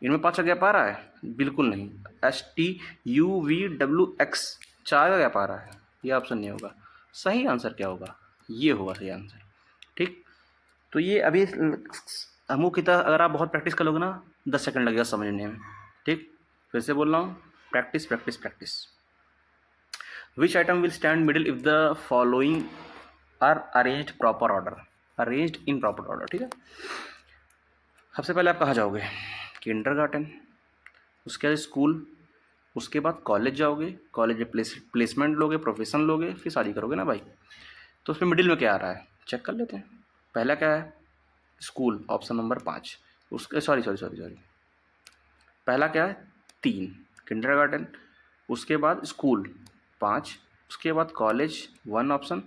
इनमें 5 का गैप आ रहा है, बिल्कुल नहीं। STUVWX, 4 का गैप आ रहा है, ये ऑप्शन नहीं होगा। सही आंसर क्या होगा, ये होगा सही आंसर। ठीक, तो ये अभी हमको कितना, अगर आप बहुत प्रैक्टिस करोगे ना, 10 सेकंड लगेगा समझने में। ठीक, फिर से बोल रहा हूँ, practice practice practice. Which item will stand middle if the following are arranged proper order? Arranged in proper order। ठीक है, सबसे पहले आप कहाँ जाओगे, किंडरगार्टन, उसके बाद स्कूल, उसके बाद कॉलेज जाओगे, कॉलेज में प्लेसमेंट लोगे, प्रोफेशन लोगे, फिर शादी करोगे ना भाई। तो उसमें मिडिल में क्या आ रहा है, चेक कर लेते हैं। पहला क्या है, स्कूल, ऑप्शन नंबर 5। उसके सॉरी, पहला क्या है 3 किंडरगार्टन, उसके बाद स्कूल 5, उसके बाद कॉलेज 1 ऑप्शन,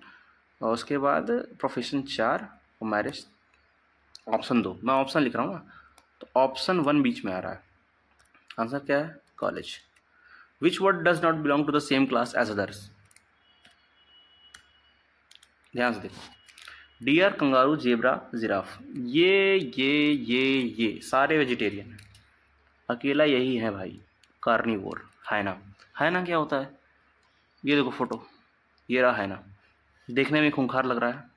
और उसके बाद प्रोफेशन 4 और मैरिज ऑप्शन 2। मैं ऑप्शन लिख रहा हूँ ना, तो ऑप्शन 1 बीच में आ रहा है। आंसर क्या है college. Which word does not belong to the same class as others. ध्यान से देखो, डियर, कंगारू, जेब्रा, जिराफ, ये सारे वेजिटेरियन हैं। अकेला यही है भाई कार्निवोर, हाइना। हाइना क्या होता है, ये देखो फोटो, ये रहा हाइना, देखने में खूंखार लग रहा है,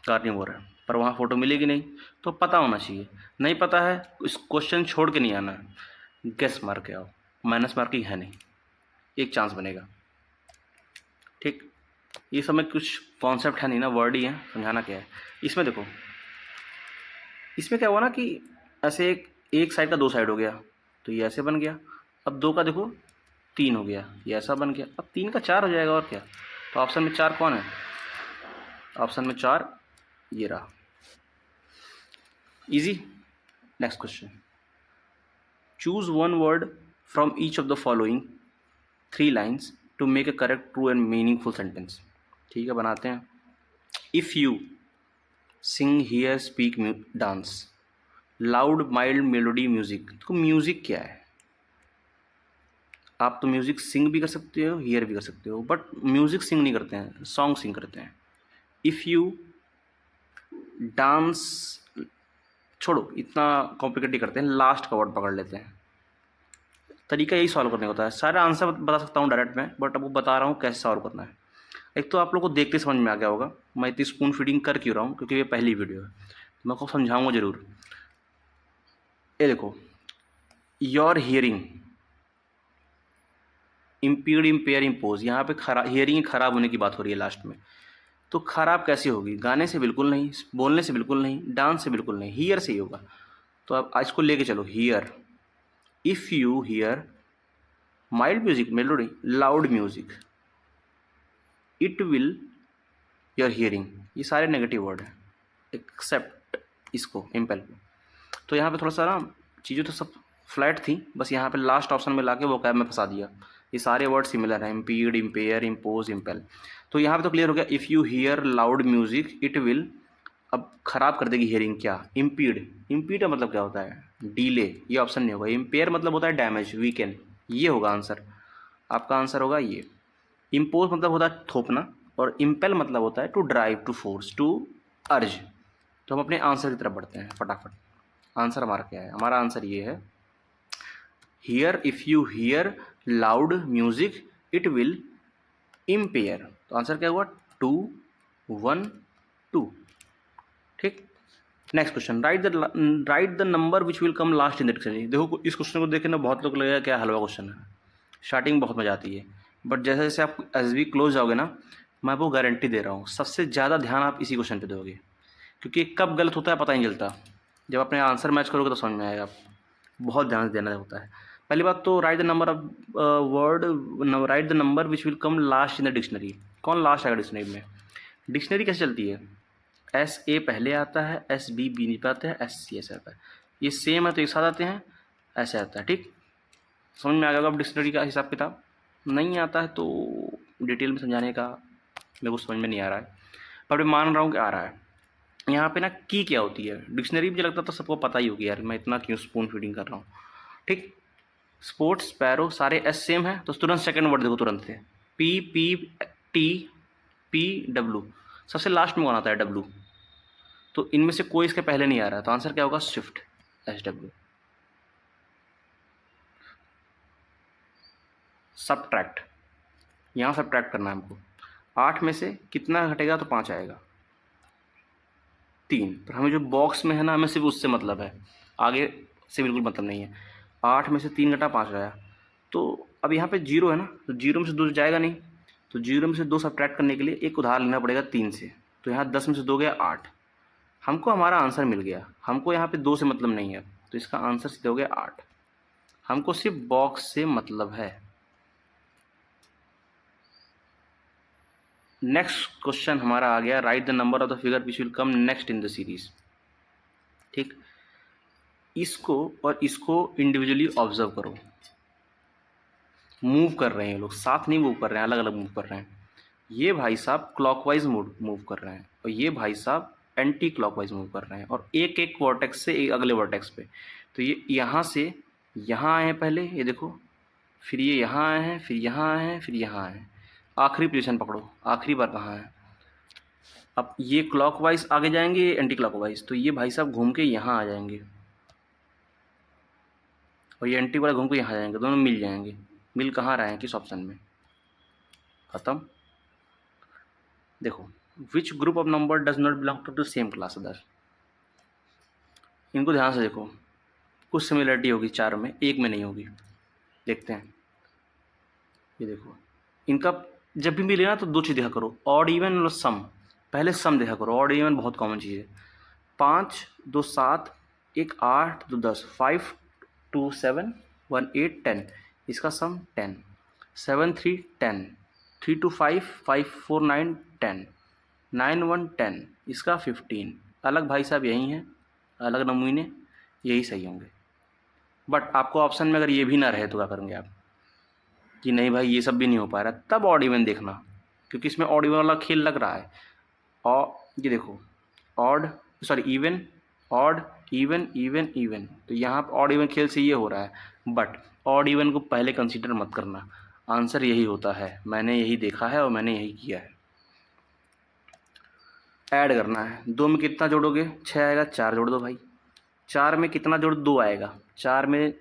कार्निवोर है, पर वहाँ फोटो मिलेगी नहीं, तो पता होना चाहिए। नहीं पता है, इस क्वेश्चन छोड़ के नहीं आना है, गेस मार के आओ, माइनस मार्किंग है नहीं, एक चांस बनेगा। ठीक, ये सब में कुछ कॉन्सेप्ट है नहीं ना, वर्ड ही है, समझाना क्या है। इसमें देखो, इसमें क्या हुआ ना कि ऐसे एक साइड का 2 साइड हो गया, तो ये ऐसे बन गया। अब 2 का देखो 3 हो गया, ये ऐसा बन गया। अब 3 का 4 हो जाएगा, और क्या। तो ऑप्शन में 4 कौन है, ऑप्शन में 4 ये रहा। इजी। Next question, choose one word from each of the following 3 lines to make a correct true and meaningful sentence. ठीक है, बनाते हैं। If you sing hear speak dance, loud mild melody music. तो म्यूजिक क्या है, आप तो म्यूजिक सिंग भी कर सकते हो, हियर भी कर सकते हो, बट म्यूजिक सिंग नहीं करते हैं, सॉन्ग सिंग करते हैं। इफ़ यू डांस, छोड़ो इतना कॉम्प्लिकेटेड करते हैं, लास्ट का वर्ड पकड़ लेते हैं। तरीका यही सॉल्व करने का होता है। सारा आंसर बता सकता हूँ डायरेक्ट में, बट आपको बता रहा हूँ कैसे सॉल्व करना है। एक तो आप लोग को देखते समझ में आ गया होगा मैं इतनी स्पून फीडिंग कर क्यों रहा हूँ, क्योंकि ये पहली वीडियो है, तो मैं आपको समझाऊंगा जरूर। ये देखो, your hearing, impede, empire, impose, यहाँ पे हियरिंग खराब होने की बात हो रही है लास्ट में। तो खराब कैसे होगी, गाने से बिल्कुल नहीं, बोलने से बिल्कुल नहीं, डांस से बिल्कुल नहीं, हियर से ही होगा। तो आप इसको लेके चलो, here. If you here mild music, melody, loud music, it will your hearing, ये सारे नेगेटिव वर्ड हैं एक्सेप्ट इसको, इम्पेल को। तो यहाँ पे थोड़ा सा ना चीज़ें तो सब फ्लैट थी, बस यहाँ पे लास्ट ऑप्शन में लाके वो कैब में फंसा दिया। ये सारे वर्ड सिमिलर हैं, इम्पीड, इम्पेयर, इम्पोज, इम्पेल। तो यहाँ पे तो क्लियर हो गया, if you here loud music it will. अब खराब कर देगी हियरिंग, क्या, इम्पीड। इम्पीड का मतलब क्या होता है, डीले, ये ऑप्शन नहीं होगा। इम्पेयर मतलब होता है डैमेज, वीकेन, ये होगा आंसर। आपका आंसर होगा ये। इम्पोज मतलब होता है थोपना, और इम्पेल मतलब होता है to drive, to force, to urge. तो हम अपने आंसर की तरफ बढ़ते हैं फटाफट। आंसर हमारा क्या है, हमारा आंसर ये है, here, if you here loud music it will empire. तो आंसर क्या हुआ, 2 1 2। ठीक। Next question, write the number which will come last in the dictionary. देखो इस क्वेश्चन को देख के ना बहुत लोग लगेगा क्या हलवा क्वेश्चन है, स्टार्टिंग बहुत मजा आती है, बट जैसे जैसे आप एस बी क्लोज जाओगे ना, मैं आपको गारंटी दे रहा हूँ सबसे ज़्यादा ध्यान आप इसी क्वेश्चन पे दोगे, क्योंकि कब गलत होता है पता ही नहीं चलता। जब अपने आंसर मैच करोगे तो समझ में आएगा। बहुत ध्यान से देना होता है। पहली बात तो right the number of word, right the number which will come last in the dictionary. कौन लास्ट आएगा डिक्शनरी में, डिक्शनरी कैसे चलती है, एस ए पहले आता है, एस बी बी पे आता है, एस सी ऐसे आता है। ये सेम है तो एक साथ आते हैं, ऐसे आता है। ठीक, समझ में आ गया अब डिक्शनरी का हिसाब किताब। नहीं आता है तो डिटेल में समझाने का मेरे को समझ में नहीं आ रहा है, पर मैं मान रहा हूँ कि आ रहा है। यहाँ पे ना की क्या होती है, डिक्शनरी मुझे लगता तो सबको पता ही होगी यार, मैं इतना क्यों स्पून फीडिंग कर रहा हूँ। ठीक, स्पोर्ट्स, स्पैरो, सारे एस सेम है, तो तुरंत सेकंड वर्ड देखो तुरंत से, P P T P W, सबसे लास्ट में कौन आता है, डब्लू। तो इनमें से कोई इसके पहले नहीं आ रहा है, तो आंसर क्या होगा, स्विफ्ट, एस डब्ल्यू। सबट्रैक्ट, यहाँ सबट्रैक्ट करना है हमको, 8 में से कितना घटेगा तो 5 आएगा, 3। पर हमें जो बॉक्स में है ना, हमें सिर्फ उससे मतलब है, आगे से बिल्कुल मतलब नहीं है। 8 में से 3 घटा 5 आया, तो अब यहाँ पे 0 है ना, तो 0 में से 2 जाएगा नहीं, तो 0 में से 2 सबट्रैक्ट करने के लिए एक उधार लेना पड़ेगा 3 से। तो यहाँ 10 में से 2 गया 8, हमको हमारा आंसर मिल गया। हमको यहाँ पे 2 से मतलब नहीं है, तो इसका आंसर सीधे हो गया 8। हमको सिर्फ बॉक्स से मतलब है। नेक्स्ट क्वेश्चन हमारा आ गया, write the number of the figure which will come next in the series. ठीक, इसको और इसको इंडिविजुअली ऑब्जर्व करो। मूव कर रहे हैं ये लोग, साथ नहीं मूव कर रहे हैं, अलग अलग मूव कर रहे हैं। ये भाई साहब क्लॉकवाइज मूव कर रहे हैं और ये भाई साहब एंटी क्लॉकवाइज मूव कर रहे हैं, और एक एक वर्टेक्स से एक अगले वर्टेक्स पे। तो ये यहाँ से यहाँ आए हैं पहले, ये देखो, फिर ये यहाँ आए हैं, फिर यहाँ आए हैं, फिर यहाँ आए हैं। आखिरी पोजीशन पकड़ो, आखिरी बार कहाँ है। अब ये क्लॉकवाइज आगे जाएंगे, ये एंटी क्लॉकवाइज, तो ये भाई साहब घूम के यहाँ आ जाएंगे और ये एंटी वाला घूम के यहाँ जाएंगे, दोनों मिल जाएंगे। मिल कहाँ रहे हैं, किस ऑप्शन में, खत्म। देखो, which group of number does not belong to the same class other. इनको ध्यान से देखो, कुछ सिमिलरिटी होगी चार में, एक में नहीं होगी। देखते हैं, ये देखो, इनका जब भी मिले ना तो दो चीज़ देखा करो, ऑड इवन और सम। पहले सम देखा करो, ऑड इवन बहुत कॉमन चीज़ है। 5 2 7 1 8 2 10, 5 2 7 1 8 10, इसका सम 10, 7 3 10, 3 2 5 5 4 9 10, 9 1 10, इसका 15। अलग भाई साहब यही हैं, अलग नमूने, यही सही होंगे। बट आपको ऑप्शन में अगर ये भी ना रहे तो क्या करेंगे आप, कि नहीं भाई ये सब भी नहीं हो पा रहा, तब ऑड इवन देखना, क्योंकि इसमें ऑड इवन वाला खेल लग रहा है। और ये देखो, odd sorry even, odd even even even, तो यहाँ पर ऑड इवन खेल से ये हो रहा है। बट ऑड इवन को पहले कंसीडर मत करना, आंसर यही होता है, मैंने यही देखा है और मैंने यही किया है। ऐड करना है, 2 में कितना जोड़ोगे, 6 आएगा, 4 जोड़ दो भाई। 4 में कितना जोड़, 2 आएगा। 4 में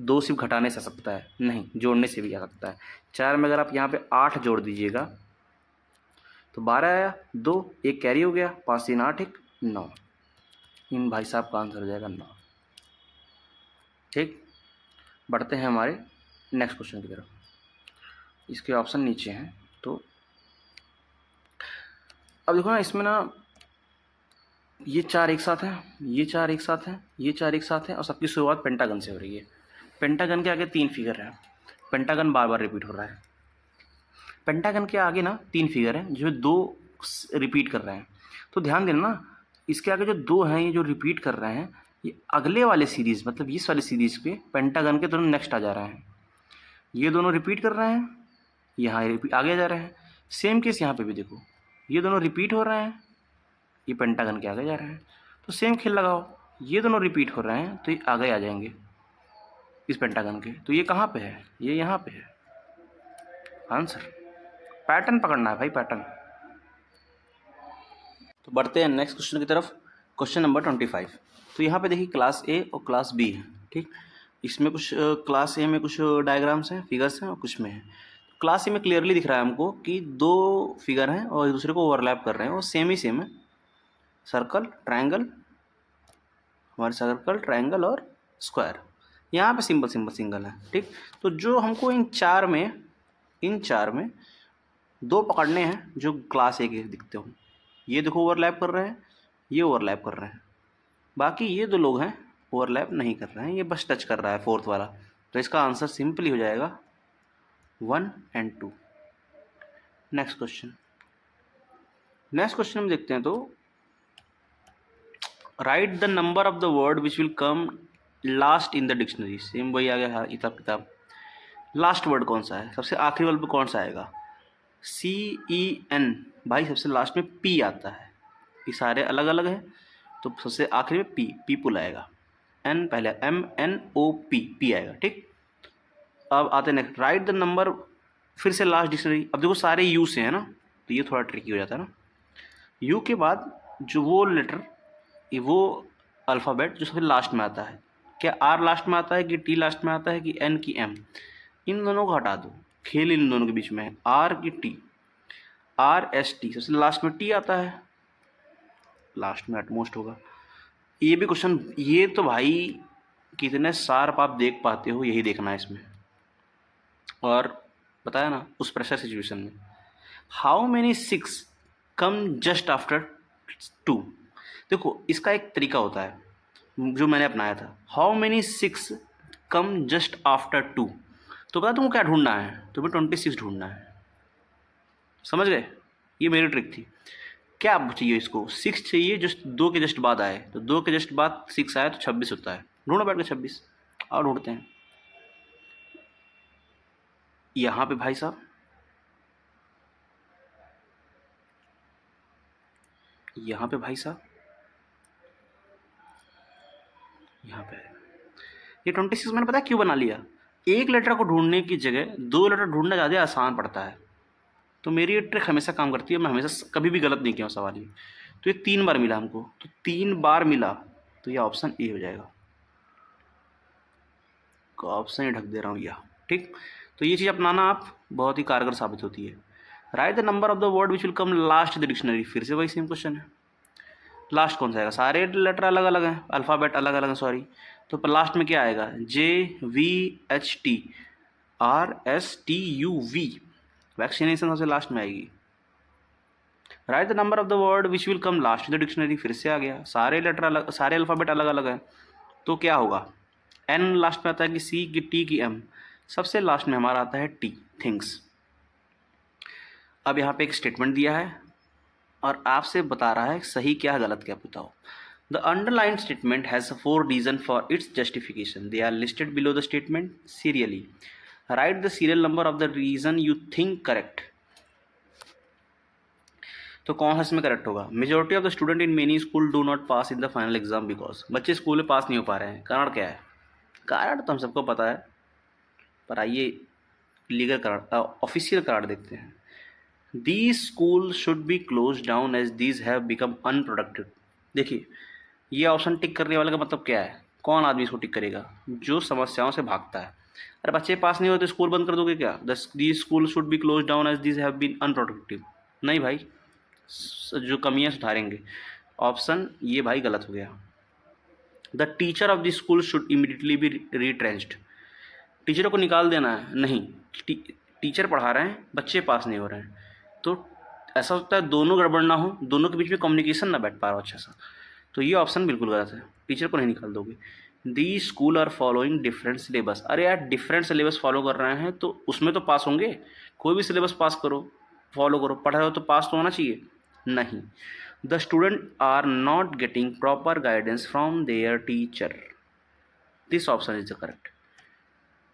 2 सिर्फ घटाने से आ सकता है, नहीं जोड़ने से भी आ सकता है। 4 में अगर आप यहाँ पे 8 जोड़ दीजिएगा तो 12 आया, 2 एक कैरी हो गया, 5 3 8 1 9। इन भाई साहब का आंसर हो जाएगा 9। ठीक, बढ़ते हैं हमारे नेक्स्ट क्वेश्चन की तरफ। इसके ऑप्शन नीचे हैं, तो अब देखो ना, इसमें ना ये 4 एक साथ हैं, ये 4 एक साथ हैं, ये 4 एक साथ हैं, और सबकी शुरुआत पेंटागन से हो रही है। पेंटागन के आगे 3 फिगर हैं, पेंटागन बार बार रिपीट हो रहा है। पेंटागन के आगे ना 3 फिगर हैं जिसमें 2 रिपीट कर रहे हैं। तो ध्यान देना ना, इसके आगे जो 2 हैं ये जो रिपीट कर रहे हैं, ये अगले वाले सीरीज़ मतलब इस वाले सीरीज़ पे पेंटागन के दोनों नेक्स्ट आ जा रहे हैं। ये दोनों रिपीट कर रहे हैं, यहाँ आगे जा रहे हैं। सेम केस यहाँ पे भी देखो, ये दोनों रिपीट हो रहे हैं, ये पेंटागन के आगे जा रहे हैं। तो सेम खेल लगाओ, ये दोनों रिपीट हो रहे हैं तो ये आगे आ जाएंगे इस पेंटागन के। तो ये कहाँ पे है, ये यहाँ पे है। आंसर, पैटर्न पकड़ना है भाई, पैटर्न। तो बढ़ते हैं नेक्स्ट क्वेश्चन की तरफ, क्वेश्चन नंबर 25। तो यहाँ पे देखिए क्लास ए और क्लास बी है, ठीक। इसमें कुछ क्लास ए में कुछ डायग्राम्स हैं, फिगर्स हैं, और कुछ में है। क्लास ए में क्लियरली दिख रहा है हमको कि 2 फिगर हैं और एक दूसरे को ओवरलैप कर रहे हैं, और सेम ही सेम है। सर्कल, ट्रायंगल, हमारे सर्कल, ट्रायंगल और स्क्वायर। यहाँ पे सिंपल सिंपल सिंगल है, ठीक। तो जो हमको इन चार में 2 पकड़ने हैं जो क्लास ए के दिखते हो। ये देखो ओवरलैप कर रहे हैं, ये ओवरलैप कर रहे हैं। बाकी ये 2 लोग हैं ओवरलैप नहीं कर रहे हैं, ये बस टच कर रहा है, 4th वाला। तो इसका आंसर सिंपली हो जाएगा 1 और 2। नेक्स्ट क्वेश्चन में देखते हैं, तो right the number of the word which will come last in the dictionary. Same वही आ गया किताब। लास्ट वर्ड कौन सा है, सबसे आखिरी वर्ड पे कौन सा आएगा, CEN। भाई सबसे लास्ट में P आता है, ये सारे अलग अलग हैं, तो सबसे आखिरी में पीपुल आएगा। N पहले, MNOP, P आएगा, ठीक। अब आते हैं नेक्स्ट, राइट द नंबर, फिर से लास्ट डिक्शनरी। अब देखो सारे U से है ना, तो ये थोड़ा ट्रिकी हो जाता है ना। U के बाद जो वो लेटर, वो अल्फ़ाबेट जो सबसे लास्ट में आता है, क्या R लास्ट में आता है कि T लास्ट में आता है कि N की M, इन दोनों को हटा दो, खेल इन दोनों के बीच में है। R की T, RST, सबसे लास्ट में T आता है, लास्ट में एटमोस्ट होगा। ये भी क्वेश्चन, ये तो भाई कितने शार्प आप देख पाते हो, यही देखना है इसमें। और बताया ना उस प्रेशर सिचुएशन में, how many 6 come just after 2। देखो इसका एक तरीका होता है जो मैंने अपनाया था, how many 6 come just after 2। तो कहा तुमको क्या ढूंढना है, तुम्हें 26 ढूंढना है, समझ गए। ये मेरी ट्रिक थी। क्या चाहिए इसको, 6 चाहिए जो 2 के जस्ट बाद आए, तो 2 के जस्ट बाद 6 आए तो 26 होता है। ढूंढो बैठ के 26, और ढूंढते हैं। यहाँ पे भाई साहब, यहाँ पे भाई साहब, यहाँ पे ये 26 मैंने पता है क्यों बना लिया, एक लेटर को ढूंढने की जगह 2 लेटर ढूंढना ज़्यादा आसान पड़ता है। तो मेरी ये ट्रिक हमेशा काम करती है, मैं हमेशा कभी भी गलत नहीं किया हूँ सवाल ये। तो ये 3 बार मिला हमको, तो 3 बार मिला, तो ये ऑप्शन ए हो जाएगा। ऑप्शन ए ढक दे रहा हूँ यह, ठीक। तो ये चीज़ अपनाना आप, बहुत ही कारगर साबित होती है। Write the number of the word which will come last the dictionary, फिर से वही सेम क्वेश्चन है। लास्ट कौन सा आएगा, सारे लेटर अलग अलग हैं, अल्फ़ाबेट अलग अलग हैं, सॉरी। तो लास्ट में क्या आएगा, JVHTRSTUV, वैक्सीनेशन सबसे लास्ट में आएगी। Right the number of the word which will come last in the dictionary, फिर से आ गया, सारे लेटर अलग, सारे अल्फ़ाबेट अलग अलग हैं। तो क्या होगा, N लास्ट में आता है कि C की T की M, सबसे लास्ट में हमारा आता है T, थिंग्स। अब यहाँ पे एक स्टेटमेंट दिया है और आपसे बता रहा है सही क्या है गलत क्या, बताओ। The underline statement has 4 reason for its justification, they are listed below the statement serially. Write the serial number of the reason you think correct. तो कौन सा इसमें करेक्ट होगा, majority of the student in many school do not pass in the final exam because, बच्चे स्कूल में पास नहीं हो पा रहे हैं, कारण क्या है। कारण तो हम सबको पता है, पर आइए लीगल कारण, ऑफिशियल कारण देखते हैं। These school should be close down as these have become unproductive. देखिए ये ऑप्शन टिक करने वाले का मतलब क्या है, कौन आदमी इसको टिक करेगा, जो समस्याओं से भागता है। अरे बच्चे पास नहीं होते स्कूल बंद कर दोगे क्या, these school should be close down as these have been unproductive, नहीं भाई, जो कमियां सुधारेंगे। ऑप्शन ये भाई गलत हो गया। The teacher of the school should immediately be retrenched, टीचरों को निकाल देना है, नहीं, टीचर पढ़ा रहे हैं, बच्चे पास नहीं हो रहे हैं, तो ऐसा होता है दोनों गड़बड़ ना हो, दोनों के बीच में कम्युनिकेशन ना बैठ पा रहा हो अच्छा सा, तो ये ऑप्शन बिल्कुल गलत है, टीचर को नहीं निकाल दोगे। The school are following different syllabus, अरे यार डिफरेंट सिलेबस फॉलो कर रहे हैं तो उसमें तो पास होंगे, कोई भी सिलेबस पास करो, फॉलो करो, पढ़ रहे हो तो पास तो होना चाहिए, नहीं। The student are not getting proper guidance from their teacher, this option is the correct.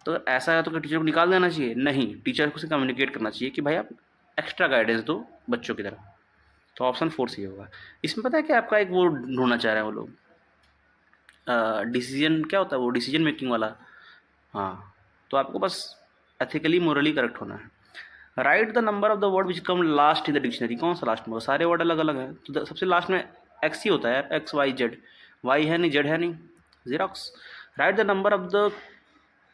तो ऐसा है तो क्या टीचर को निकाल देना चाहिए, नहीं, टीचर को से कम्युनिकेट करना चाहिए कि भाई आप एक्स्ट्रा गाइडेंस दो बच्चों की तरफ, तो ऑप्शन 4 सही होगा। इसमें पता है कि आपका एक वो ढूंढना चाह रहे हैं वो लोग, डिसीजन क्या होता है वो, डिसीजन मेकिंग वाला, हाँ, तो आपको बस एथिकली मोरली करेक्ट होना है। Write the number of the word which come last in the dictionary, कौन सा लास्ट में होगा, सारे वर्ड अलग अलग हैं, तो सबसे लास्ट में एक्स ही होता है यार, एक्स वाई जेड, वाई है नहीं, जेड है नहीं, xerox. Write the number of the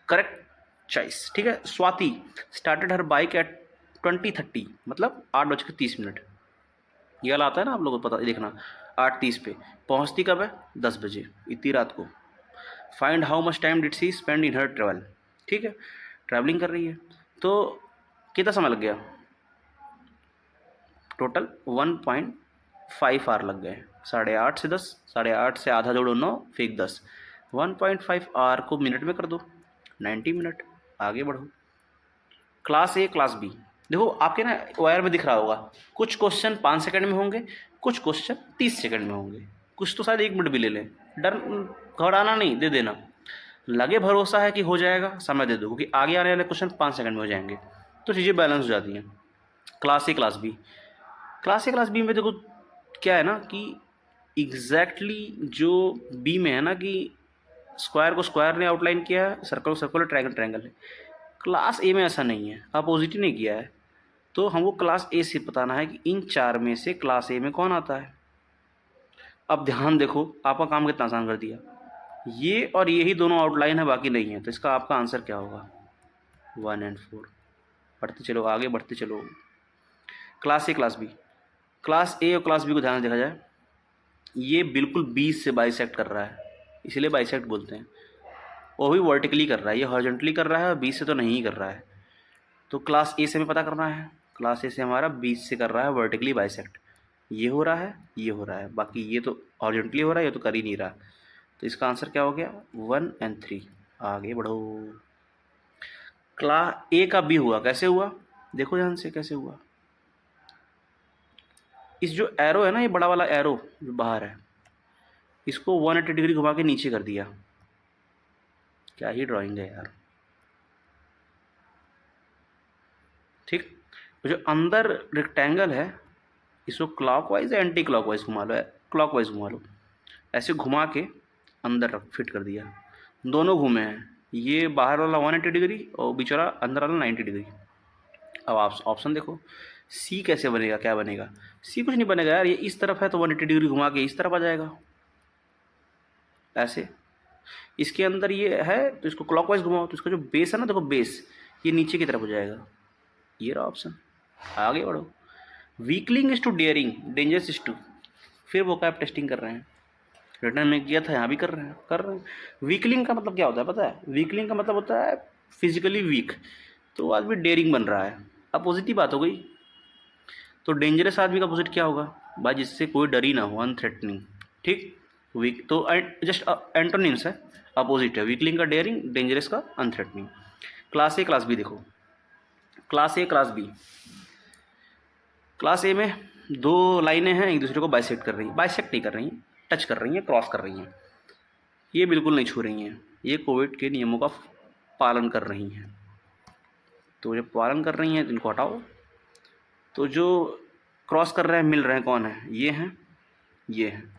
correct choice, ठीक है। Swati started her bike at 20:30, मतलब 8:30, ये वाला आता है ना आप लोगों को पता, देखना 8:30 पे, पहुंचती कब है, 10 बजे, इतनी रात को। Find how much time did she spend in her travel, ठीक है, ट्रैवलिंग कर रही है, तो कितना समय लग गया, टोटल 1.5 आवर लग गए, 8:30 से 10, 8:30 से आधा जोड़ो 9, फेंक 10, 1.5 आवर को मिनट में कर दो, 90 मिनट। आगे बढ़ो, क्लास ए क्लास बी, देखो आपके ना वायर में दिख रहा होगा, कुछ क्वेश्चन 5 सेकंड में होंगे, कुछ क्वेश्चन 30 सेकंड में होंगे, कुछ तो शायद 1 मिनट भी ले लें, डर घबराना नहीं, दे देना, लगे भरोसा है कि हो जाएगा, समय दे दो, क्योंकि आगे आने वाले क्वेश्चन 5 सेकंड में हो जाएंगे, तो चीज़ें बैलेंस हो जाती हैं। Class A class B, class A class B में देखो क्या है ना कि एग्जैक्टली जो बी में है ना कि स्क्वायर को स्क्वायर ने आउटलाइन किया है, सर्कल को सर्कल, ट्रायंगल ट्रायंगल है, क्लास ए में ऐसा नहीं है, अपोजिट ही नहीं किया है, तो हमको क्लास ए से बताना है कि इन 4 में से क्लास ए में कौन आता है। अब ध्यान देखो, आपका काम कितना आसान कर दिया, ये और ये ही दोनों आउटलाइन है, बाकी नहीं है, तो इसका आपका आंसर क्या होगा, 1 और 4। बढ़ते चलो, आगे बढ़ते चलो। Class A class B, class A और क्लास बी को ध्यान से देखा जाए, ये बिल्कुल 20 से बाइसेक्ट कर रहा है, इसलिए बाइसेक्ट बोलते हैं, वो भी वर्टिकली कर रहा है, ये हॉरिजॉन्टली कर रहा है और 20 से तो नहीं कर रहा है, तो क्लास ए से हमें पता करना है, क्लास ए से हमारा 20 से कर रहा है वर्टिकली बाइसेक्ट, ये हो रहा है, ये हो रहा है, बाकी ये तो हॉरिजॉन्टली हो रहा है, ये तो कर ही नहीं रहा, तो इसका आंसर क्या हो गया, 1 और 3। आगे बढ़ो, क्लास ए का बी हुआ, कैसे हुआ, देखो ध्यान से कैसे हुआ, इस जो एरो है ना, ये बड़ा वाला एरो जो बाहर है, इसको 180 डिग्री घुमा के नीचे कर दिया, क्या ही ड्राइंग है यार। ठीक, तो जो अंदर रेक्टेंगल है इसको क्लॉकवाइज या एंटी क्लॉकवाइज घुमा लो, क्लॉकवाइज घुमा लो, ऐसे घुमा के अंदर रख फिट कर दिया, दोनों घूमे हैं, ये बाहर वाला 180 डिग्री और बीच वाला अंदर वाला 90 डिग्री। अब आप ऑप्शन देखो, सी कैसे बनेगा, क्या बनेगा? सी कुछ नहीं बनेगा यार, ये इस तरफ है तो 180 डिग्री घुमा के इस तरफ आ जाएगा ऐसे। इसके अंदर ये है तो इसको क्लॉकवाइज घुमाओ तो इसका जो बेस है ना, देखो बेस ये नीचे की तरफ हो जाएगा। ये रहा ऑप्शन, आगे बढ़ो। Weakling is to daring, dangerous is to, फिर वो कैप टेस्टिंग कर रहे हैं, रिटर्न में किया था यहाँ भी कर रहे हैं। वीकलिंग का मतलब क्या होता है पता है? वीकलिंग का मतलब होता है फिजिकली वीक, तो आदमी डेयरिंग बन रहा है, अपोजिट ही बात हो गई। तो डेंजरस आदमी का अपोजिट क्या होगा भाई? जिससे कोई डर ही ना हो, अनथ्रेटनिंग। ठीक, वीक तो जस्ट एंटोनिम्स है, अपोजिट है। वीकलिंग का डेयरिंग, डेंजरस का unthreatening. Class A class B देखो, class A class B. Class A में दो लाइनें हैं एक दूसरे को बाइसेक्ट कर रही हैं, बाइसेक्ट नहीं कर रही हैं, टच कर रही हैं, क्रॉस कर रही हैं, ये बिल्कुल नहीं छू रही हैं, ये कोविड के नियमों का पालन कर रही हैं। तो जब पालन कर रही हैं तो इनको हटाओ। तो जो क्रॉस कर रहे हैं मिल रहे हैं कौन है? ये हैं, ये हैं,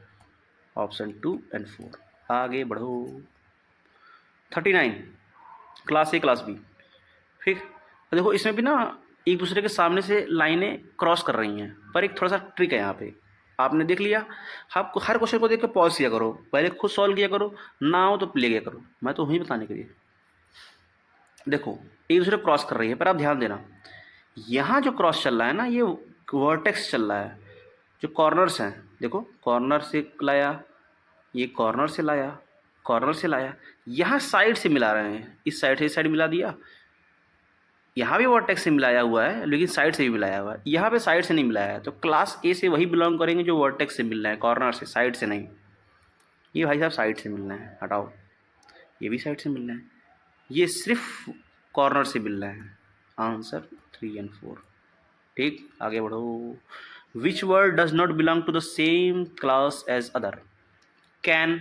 ऑप्शन 2 और 4। आगे बढ़ो। 39 क्लास ए क्लास बी। ठीक, तो देखो इसमें भी ना एक दूसरे के सामने से लाइनें क्रॉस कर रही हैं, पर एक थोड़ा सा ट्रिक है यहाँ पे। आपने देख लिया, आपको हर क्वेश्चन को देख के पॉज किया करो, पहले खुद सॉल्व किया करो, ना हो तो ले गया करो, मैं तो वहीं बताने के लिए। देखो एक दूसरे क्रॉस कर रही है, पर आप ध्यान देना यहाँ जो क्रॉस चल रहा है ना, ये वर्टेक्स चल रहा है। जो कॉर्नर्स हैं देखो, कॉर्नर से लाया, ये कॉर्नर से लाया, कॉर्नर से लाया, यहाँ साइड से मिला रहे हैं, इस साइड से इस साइड मिला दिया, यहाँ भी वर्टेक्स से मिलाया हुआ है लेकिन साइड से भी मिलाया हुआ है, यहाँ पे साइड से नहीं मिलाया है। तो क्लास ए से वही बिलोंग करेंगे जो वर्टेक्स से मिल रहे हैं, कॉर्नर से, साइड से नहीं। ये भाई साहब साइड से मिलना है, हटाओ, ये भी साइड से मिलना है, ये सिर्फ कॉर्नर से मिल रहे हैं। आंसर 3 और 4। ठीक, आगे बढ़ो। Which word does not belong to the same class as other? Can,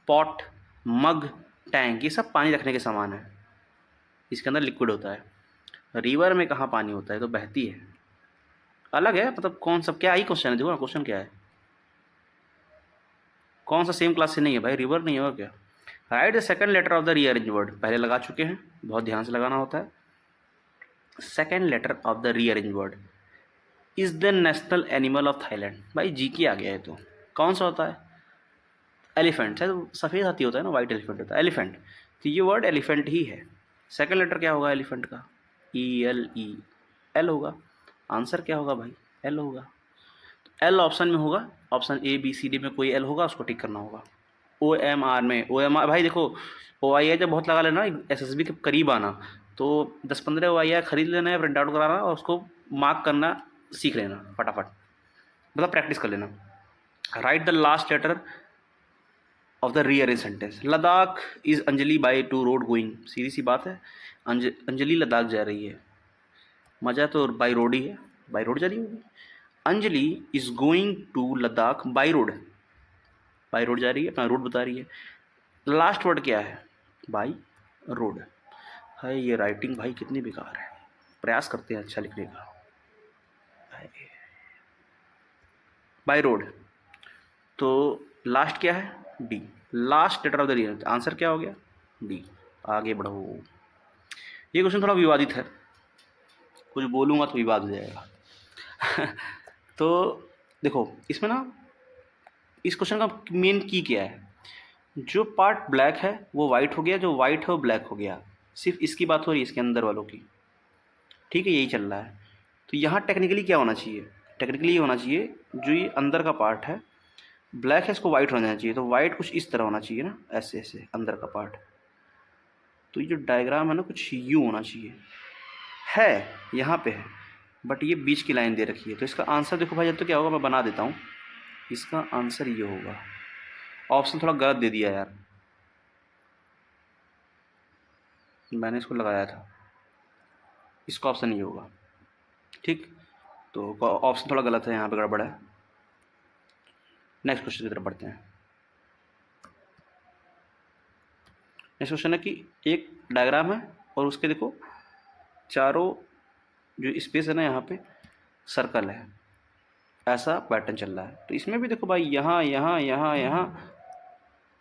pot, mug, tank, ये सब पानी रखने के सामान है, इसके अंदर लिक्विड होता है। रिवर में कहाँ पानी होता है, तो बहती है, अलग है, मतलब कौन सा, क्या ही क्वेश्चन है, देखो ना क्वेश्चन क्या है, कौन सा सेम क्लास से नहीं है भाई? रिवर नहीं होगा क्या? Right the second letter of the rearrange word, पहले लगा चुके हैं, बहुत ध्यान से लगाना होता है। Second letter of the rearrange word is the national animal of Thailand. भाई जी के आ गया है, तो कौन सा होता है? एलिफेंट, शायद सफ़ेद हाथी होता है ना, वाइट एलिफेंट होता है, एलिफेंट, तो ये वर्ड एलिफेंट ही है। सेकंड लेटर क्या होगा एलिफेंट का? ELE, एल होगा। आंसर क्या होगा भाई? एल होगा। एल ऑप्शन में होगा, ऑप्शन ABCD में कोई एल होगा, उसको टिक करना होगा। OMR में, OMR भाई देखो, OII जब बहुत लगा लेना, SSB के करीब आना, तो 10-15 OII खरीद लेना है, प्रिंट आउट कराना और उसको मार्क करना सीख लेना फटाफट, मतलब प्रैक्टिस कर लेना। Write the last letter of the rearrange sentence. Ladakh is Anjali by to road going, सीधी सी बात है, अंजलि लद्दाख जा रही है, मज़ा तो बाई रोड ही है, बाई रोड जा रही होगी। Anjali is going to Ladakh by road, by road जा रही है, अपना रूट बता रही है। लास्ट वर्ड क्या है? बाई रोड है। ये राइटिंग भाई कितनी बेकार है, प्रयास करते हैं अच्छा लिखने का। बाई रोड, तो लास्ट क्या है? D, last letter of the reason, answer क्या हो गया? डी। आगे बढ़ो। ये क्वेश्चन थोड़ा विवादित है, कुछ बोलूँगा तो विवाद हो जाएगा। तो देखो इसमें ना, इस क्वेश्चन का मेन की क्या है? जो पार्ट ब्लैक है वो वाइट हो गया, जो वाइट है वो ब्लैक हो गया, सिर्फ इसकी बात हो रही है, इसके अंदर वालों की। ठीक है, यही चल रहा है। तो यहाँ टेक्निकली क्या होना चाहिए? टेक्निकली ये होना चाहिए, जो ये अंदर का पार्ट है ब्लैक है, इसको वाइट हो जाना चाहिए, तो वाइट कुछ इस तरह होना चाहिए ना, ऐसे ऐसे अंदर का पार्ट। तो ये जो डायग्राम है ना, कुछ यूँ होना चाहिए, है यहाँ पे है, बट ये बीच की लाइन दे रखी है। तो इसका आंसर देखो भाई, जब तो क्या होगा, मैं बना देता हूँ, इसका आंसर ये होगा। ऑप्शन थोड़ा गलत दे दिया यार, मैंने इसको लगाया था, इसका ऑप्शन ये होगा। ठीक, तो ऑप्शन थोड़ा गलत है, यहाँ पे गड़बड़ है। नेक्स्ट क्वेश्चन की तरफ बढ़ते हैं। नेक्स्ट क्वेश्चन है कि एक डायग्राम है और उसके देखो चारों जो स्पेस है ना यहाँ पे सर्कल है, ऐसा पैटर्न चल रहा है। तो इसमें भी देखो भाई यहाँ यहाँ यहाँ यहाँ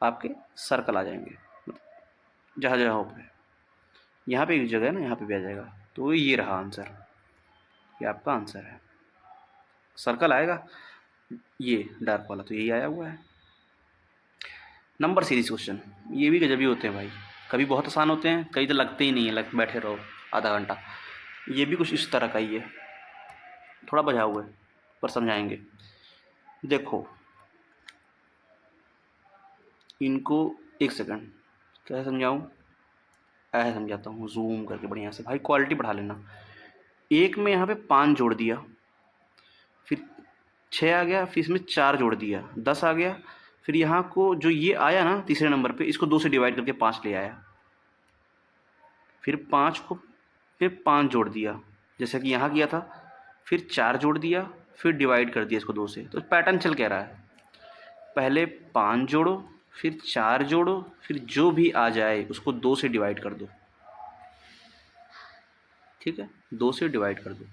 आपके सर्कल आ जाएंगे जहाँ जगहों पे। यहाँ पे एक जगह है ना, यहाँ पे भी आ जाएगा। तो ये रहा आंसर, ये आपका आंसर है। सर्कल आएगा ये डार्क वाला, तो यही आया हुआ है। नंबर सीरीज क्वेश्चन, ये भी गजबी होते हैं भाई, कभी बहुत आसान होते हैं, कई तो लगते ही नहीं है, लग बैठे रहो आधा घंटा। ये भी कुछ इस तरह का ही है, थोड़ा बजा हुआ है पर समझाएंगे। देखो इनको एक सेकंड कैसे समझाऊँ, ऐसे समझाता हूँ जूम करके बढ़िया से। भाई क्वालिटी बढ़ा लेना। एक में यहाँ पे 5 जोड़ दिया, फिर 6 आ गया, फिर इसमें 4 जोड़ दिया, 10 आ गया। फिर यहाँ को जो ये आया ना तीसरे नंबर पे, इसको 2 से डिवाइड करके 5 ले आया। फिर 5 को फिर 5 जोड़ दिया जैसे कि यहाँ किया था, फिर 4 जोड़ दिया, फिर डिवाइड कर दिया इसको 2 से। तो पैटर्न चल कह रहा है, पहले 5 जोड़ो, फिर 4 जोड़ो, फिर जो भी आ जाए उसको 2 से डिवाइड कर दो। ठीक है, 2 से डिवाइड कर दो,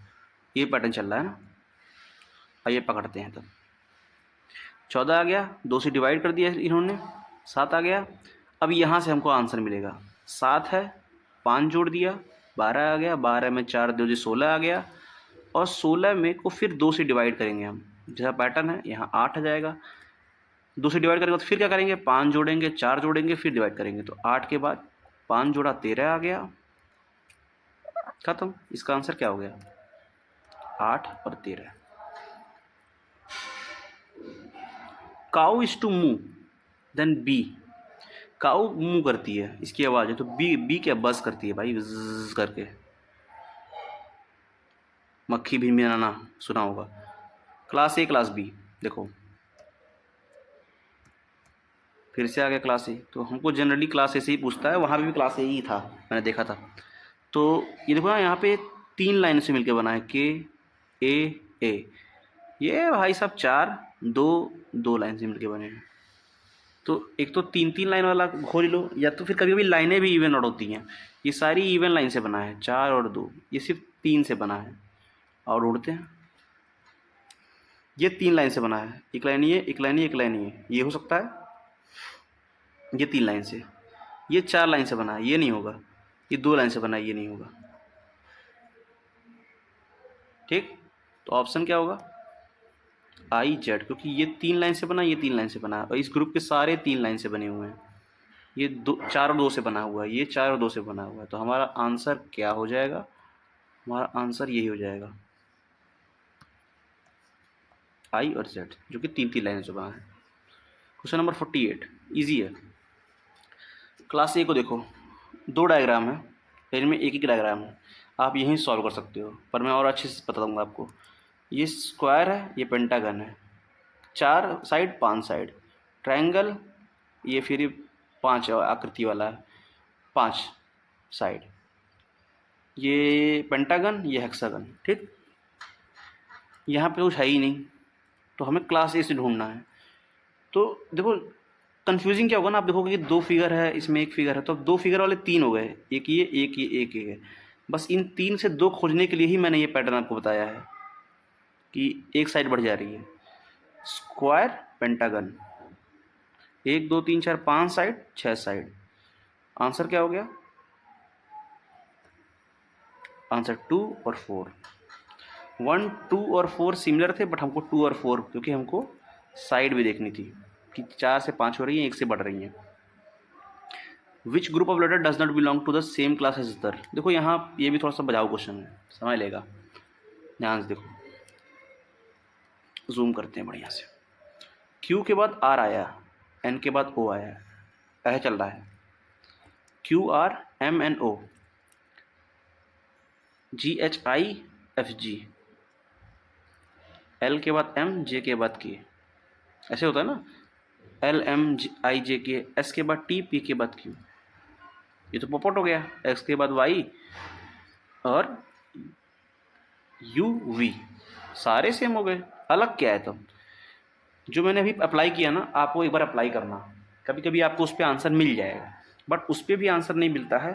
ये पैटर्न चल रहा है ना। आइए पकड़ते हैं। तब 14 आ गया, 2 से डिवाइड कर दिया इन्होंने, 7 आ गया। अब यहाँ से हमको आंसर मिलेगा, 7 है, 5 जोड़ दिया, 12 आ गया, 12 में 4 दो 16 आ गया, और 16 में को फिर 2 से डिवाइड करेंगे हम, जैसा पैटर्न है यहाँ 8 आ जाएगा। 2 से डिवाइड करेंगे तो फिर क्या करेंगे, 5 जोड़ेंगे, 4 जोड़ेंगे, फिर डिवाइड करेंगे। तो 8 के बाद 5 जोड़ा 13 आ गया, खत्म। इसका आंसर क्या हो गया, 8 और 13। Cow is to move then B, cow move करती है, इसकी आवाज़ है, तो बी क्या बस करती है भाई, ज़ करके। मक्खी भी मिलाना सुना होगा। क्लास ए क्लास बी, देखो फिर से आ गया क्लास ए। तो हमको जनरली क्लास ए से ही पूछता है, वहाँ भी क्लास ए ही था, मैंने देखा था। तो ये देखो ना, यहाँ पे 3 लाइन से मिलके बना है, के ए ए। ये भाई साहब 4 2 लाइन से मिलके बने हैं। तो एक तो 3 लाइन वाला खोल लो, या तो फिर कभी कभी लाइनें भी इवन आउट होती हैं। ये सारी इवन लाइन से बना है, 4 और 2, ये सिर्फ 3 से बना है। और उड़ते हैं, ये 3 लाइन से बना है, एक लाइन ये, एक लाइन ये, एक लाइन ये हो सकता है। ये 3 लाइन से, ये 4 लाइन से बना है, ये नहीं होगा। ये 2 लाइन से बना है, ये नहीं होगा। ठीक, तो ऑप्शन क्या होगा, आई जेड, क्योंकि ये 3 लाइन से बना, ये 3 लाइन से बना है, और इस ग्रुप के सारे 3 लाइन से बने हुए हैं। ये 4 और 2 से बना हुआ है, ये 4 और 2 से बना हुआ है। तो हमारा आंसर क्या हो जाएगा, हमारा आंसर यही हो जाएगा, आई और जेड, जो कि 3 लाइन से बना है। क्वेश्चन नंबर 48 इजी है। क्लास ए को देखो, 2 डायग्राम है, इनमें एक डायग्राम है, आप यहीं सॉल्व कर सकते हो, पर मैं और अच्छे से बता दूंगा आपको। ये स्क्वायर है, ये पेंटागन है, 4 साइड 5 साइड, ट्रायंगल, ये फिर 5 आकृति वाला है, 5 साइड, ये पेंटागन, ये हेक्सागन। ठीक, यहाँ पे कुछ है ही नहीं, तो हमें क्लास ए से ढूंढना है। तो देखो कंफ्यूजिंग क्या होगा ना, आप देखोगे कि 2 फिगर है, इसमें 1 फिगर है, तो 2 फिगर वाले 3 हो गए, एक ये, एक ये, एक ये है। बस इन 3 से 2 खोजने के लिए ही मैंने ये पैटर्न आपको बताया है कि एक साइड बढ़ जा रही है। Square pentagon, 1 2 3 4 5 side, 6 side. Answer क्या हो गया, आंसर 2 और 4। 1 2 और 4 सिमिलर थे, बट हमको 2 और 4 क्योंकि हमको साइड भी देखनी थी कि 4 से 5 हो रही हैं, 1 से बढ़ रही हैं। Which group of letter does not belong to the same class as other. देखो यहाँ ये भी थोड़ा सा बजाओ क्वेश्चन है, समझ लेगा, ध्यान से देखो, जूम करते हैं बढ़िया से। Q के बाद R आया, N के बाद O आया, ऐसा चल रहा है, Q R M N O, G H I F G, L के बाद M, J के बाद K, ऐसे होता है ना, L M I J K, S के बाद T, P के बाद Q। ये तो पॉपआउट हो गया, X के बाद Y और U V, सारे सेम हो गए, अलग क्या है। तो जो मैंने अभी अप्लाई किया ना, आप वो एक बार अप्लाई करना, कभी कभी आपको उस पर आंसर मिल जाएगा। बट उस पर भी आंसर नहीं मिलता है,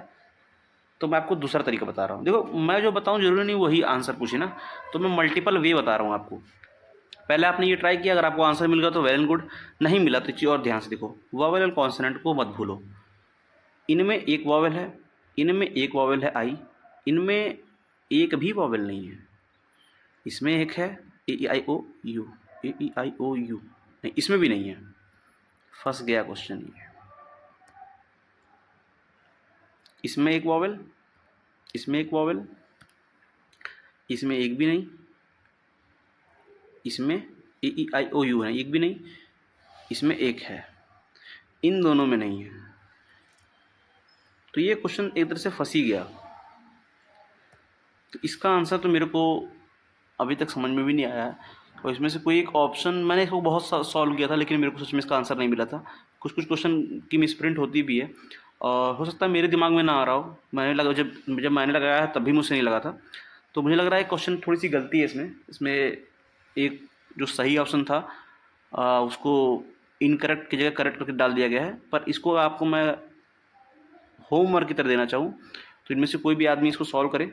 तो मैं आपको दूसरा तरीका बता रहा हूँ। देखो, मैं जो बताऊँ जरूरी नहीं वही आंसर पूछे ना, तो मैं मल्टीपल वे बता रहा हूँ आपको। पहले आपने ये ट्राई किया, अगर आपको आंसर मिल गया तो वेल एंड गुड, नहीं मिला तो चीज़ और ध्यान से देखो। वॉवेल और कॉन्सोनेंट को मत भूलो। इनमें एक वॉवेल है, इनमें एक वॉवेल है आई, इनमें एक भी वॉवेल नहीं है। इसमें एक है ए ई आई ओ you, A E I O you, नहीं इसमें भी नहीं है। फंस गया क्वेश्चन ये। इसमें एक वॉवेल, इसमें एक वॉवेल, इसमें एक भी नहीं, इसमें ए ई आई ओ यू है एक भी नहीं, इसमें एक है, इन दोनों में नहीं है। तो ये क्वेश्चन एक तरह से फंस ही गया। तो इसका आंसर तो मेरे को अभी तक समझ में भी नहीं आया है, और इसमें से कोई एक ऑप्शन मैंने इसको बहुत सॉल्व किया था, लेकिन मेरे को सच में इसका आंसर नहीं मिला था। कुछ कुछ क्वेश्चन की मिसप्रिंट होती भी है, और हो सकता है मेरे दिमाग में ना आ रहा हो। मैंने लगा जब जब मैंने लगाया है तब भी मुझसे नहीं लगा था। तो मुझे लग रहा है क्वेश्चन थोड़ी सी गलती है इसमें एक जो सही ऑप्शन था उसको इनकरेक्ट की जगह करेक्ट करके डाल दिया गया है। पर इसको आपको मैं होमवर्क की तरह देना चाहूँ तो इनमें से कोई भी आदमी इसको सॉल्व करे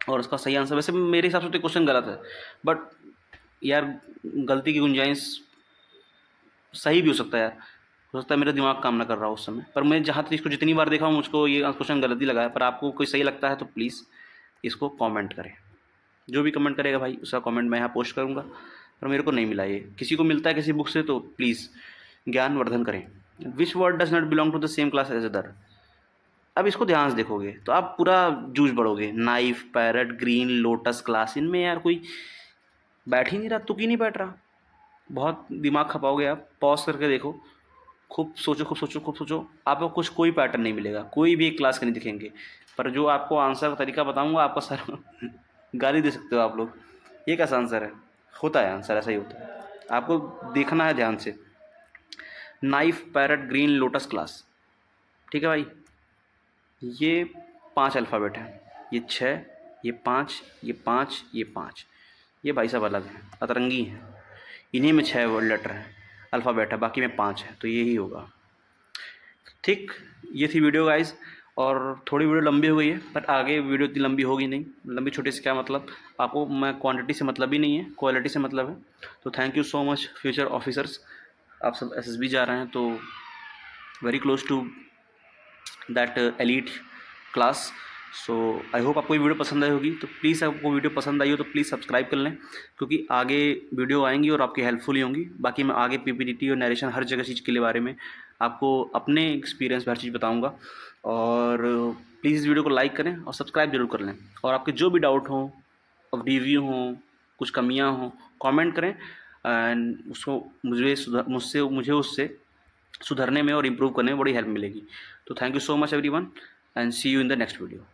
और उसका सही आंसर, वैसे मेरे हिसाब से तो क्वेश्चन गलत है, बट यार गलती की गुंजाइश सही भी हो सकता है यार, हो सकता है मेरा दिमाग काम ना कर रहा हो उस समय। पर मैं जहाँ तक इसको जितनी बार देखा हूँ मुझको ये क्वेश्चन गलत ही लगा है। पर आपको कोई सही लगता है तो प्लीज़ इसको कमेंट करें। जो भी कमेंट करेगा भाई उसका कमेंट मैं यहाँ पोस्ट करूँगा। पर मेरे को नहीं मिला ये, किसी को मिलता है किसी बुक से तो प्लीज़ ज्ञानवर्धन करें। Which word does not belong to the same class as other. अब इसको ध्यान से देखोगे तो आप पूरा जूझ पड़ोगे। Knife, parrot, green, lotus, class, इनमें यार कोई बैठ ही नहीं रहा, तुक ही नहीं बैठ रहा। बहुत दिमाग खपाओगे आप, पॉज करके देखो, खूब सोचो खूब सोचो खूब सोचो, आपको कुछ कोई पैटर्न नहीं मिलेगा, कोई भी एक क्लास के नहीं दिखेंगे। पर जो आपको आंसर का तरीका बताऊंगा आपका सर गाली दे सकते हो आप लोग। ये कैसा आंसर है? होता है आंसर, ऐसा ही होता है, आपको देखना है ध्यान से। Knife, parrot, green, lotus, class. ठीक है भाई, ये 5 अल्फ़ाबेट हैं, ये 6, ये 5, ये 5, ये 5। ये भाई साहब अलग हैं, अतरंगी हैं। इन्हीं में 6 वर्ड लेटर हैं, अल्फ़ाबेट है, बाकी में 5 है, तो यही होगा। ठीक, ये थी वीडियो गाइस, और थोड़ी वीडियो लंबी हो गई है, पर आगे वीडियो इतनी लंबी होगी नहीं। लंबी छोटी से क्या मतलब, आपको मैं क्वांटिटी से मतलब ही नहीं है, क्वालिटी से मतलब है। तो thank you so much future officers, आप सब एसएसबी जा रहे हैं तो very close to that elite class. So I hope आपको ये वीडियो पसंद आई होगी। तो प्लीज़ आपको वीडियो पसंद आई हो तो प्लीज़ सब्सक्राइब कर लें, क्योंकि आगे वीडियो आएंगी और आपकी हेल्पफुल ही होंगी। बाकी मैं आगे पीपीटी और नरेशन हर जगह चीज़ के बारे में आपको अपने एक्सपीरियंस में हर चीज़ बताऊँगा। और प्लीज़ इस वीडियो को लाइक करें और सब्सक्राइब जरूर कर लें। और आपके जो भी डाउट हों, अब रिव्यू हों, कुछ कमियाँ हों, कमेंट करें, एंड उसको मुझे उससे सुधरने में और इम्प्रूव करने में बड़ी हेल्प मिलेगी। तो thank you so much everyone, and see you in the next video.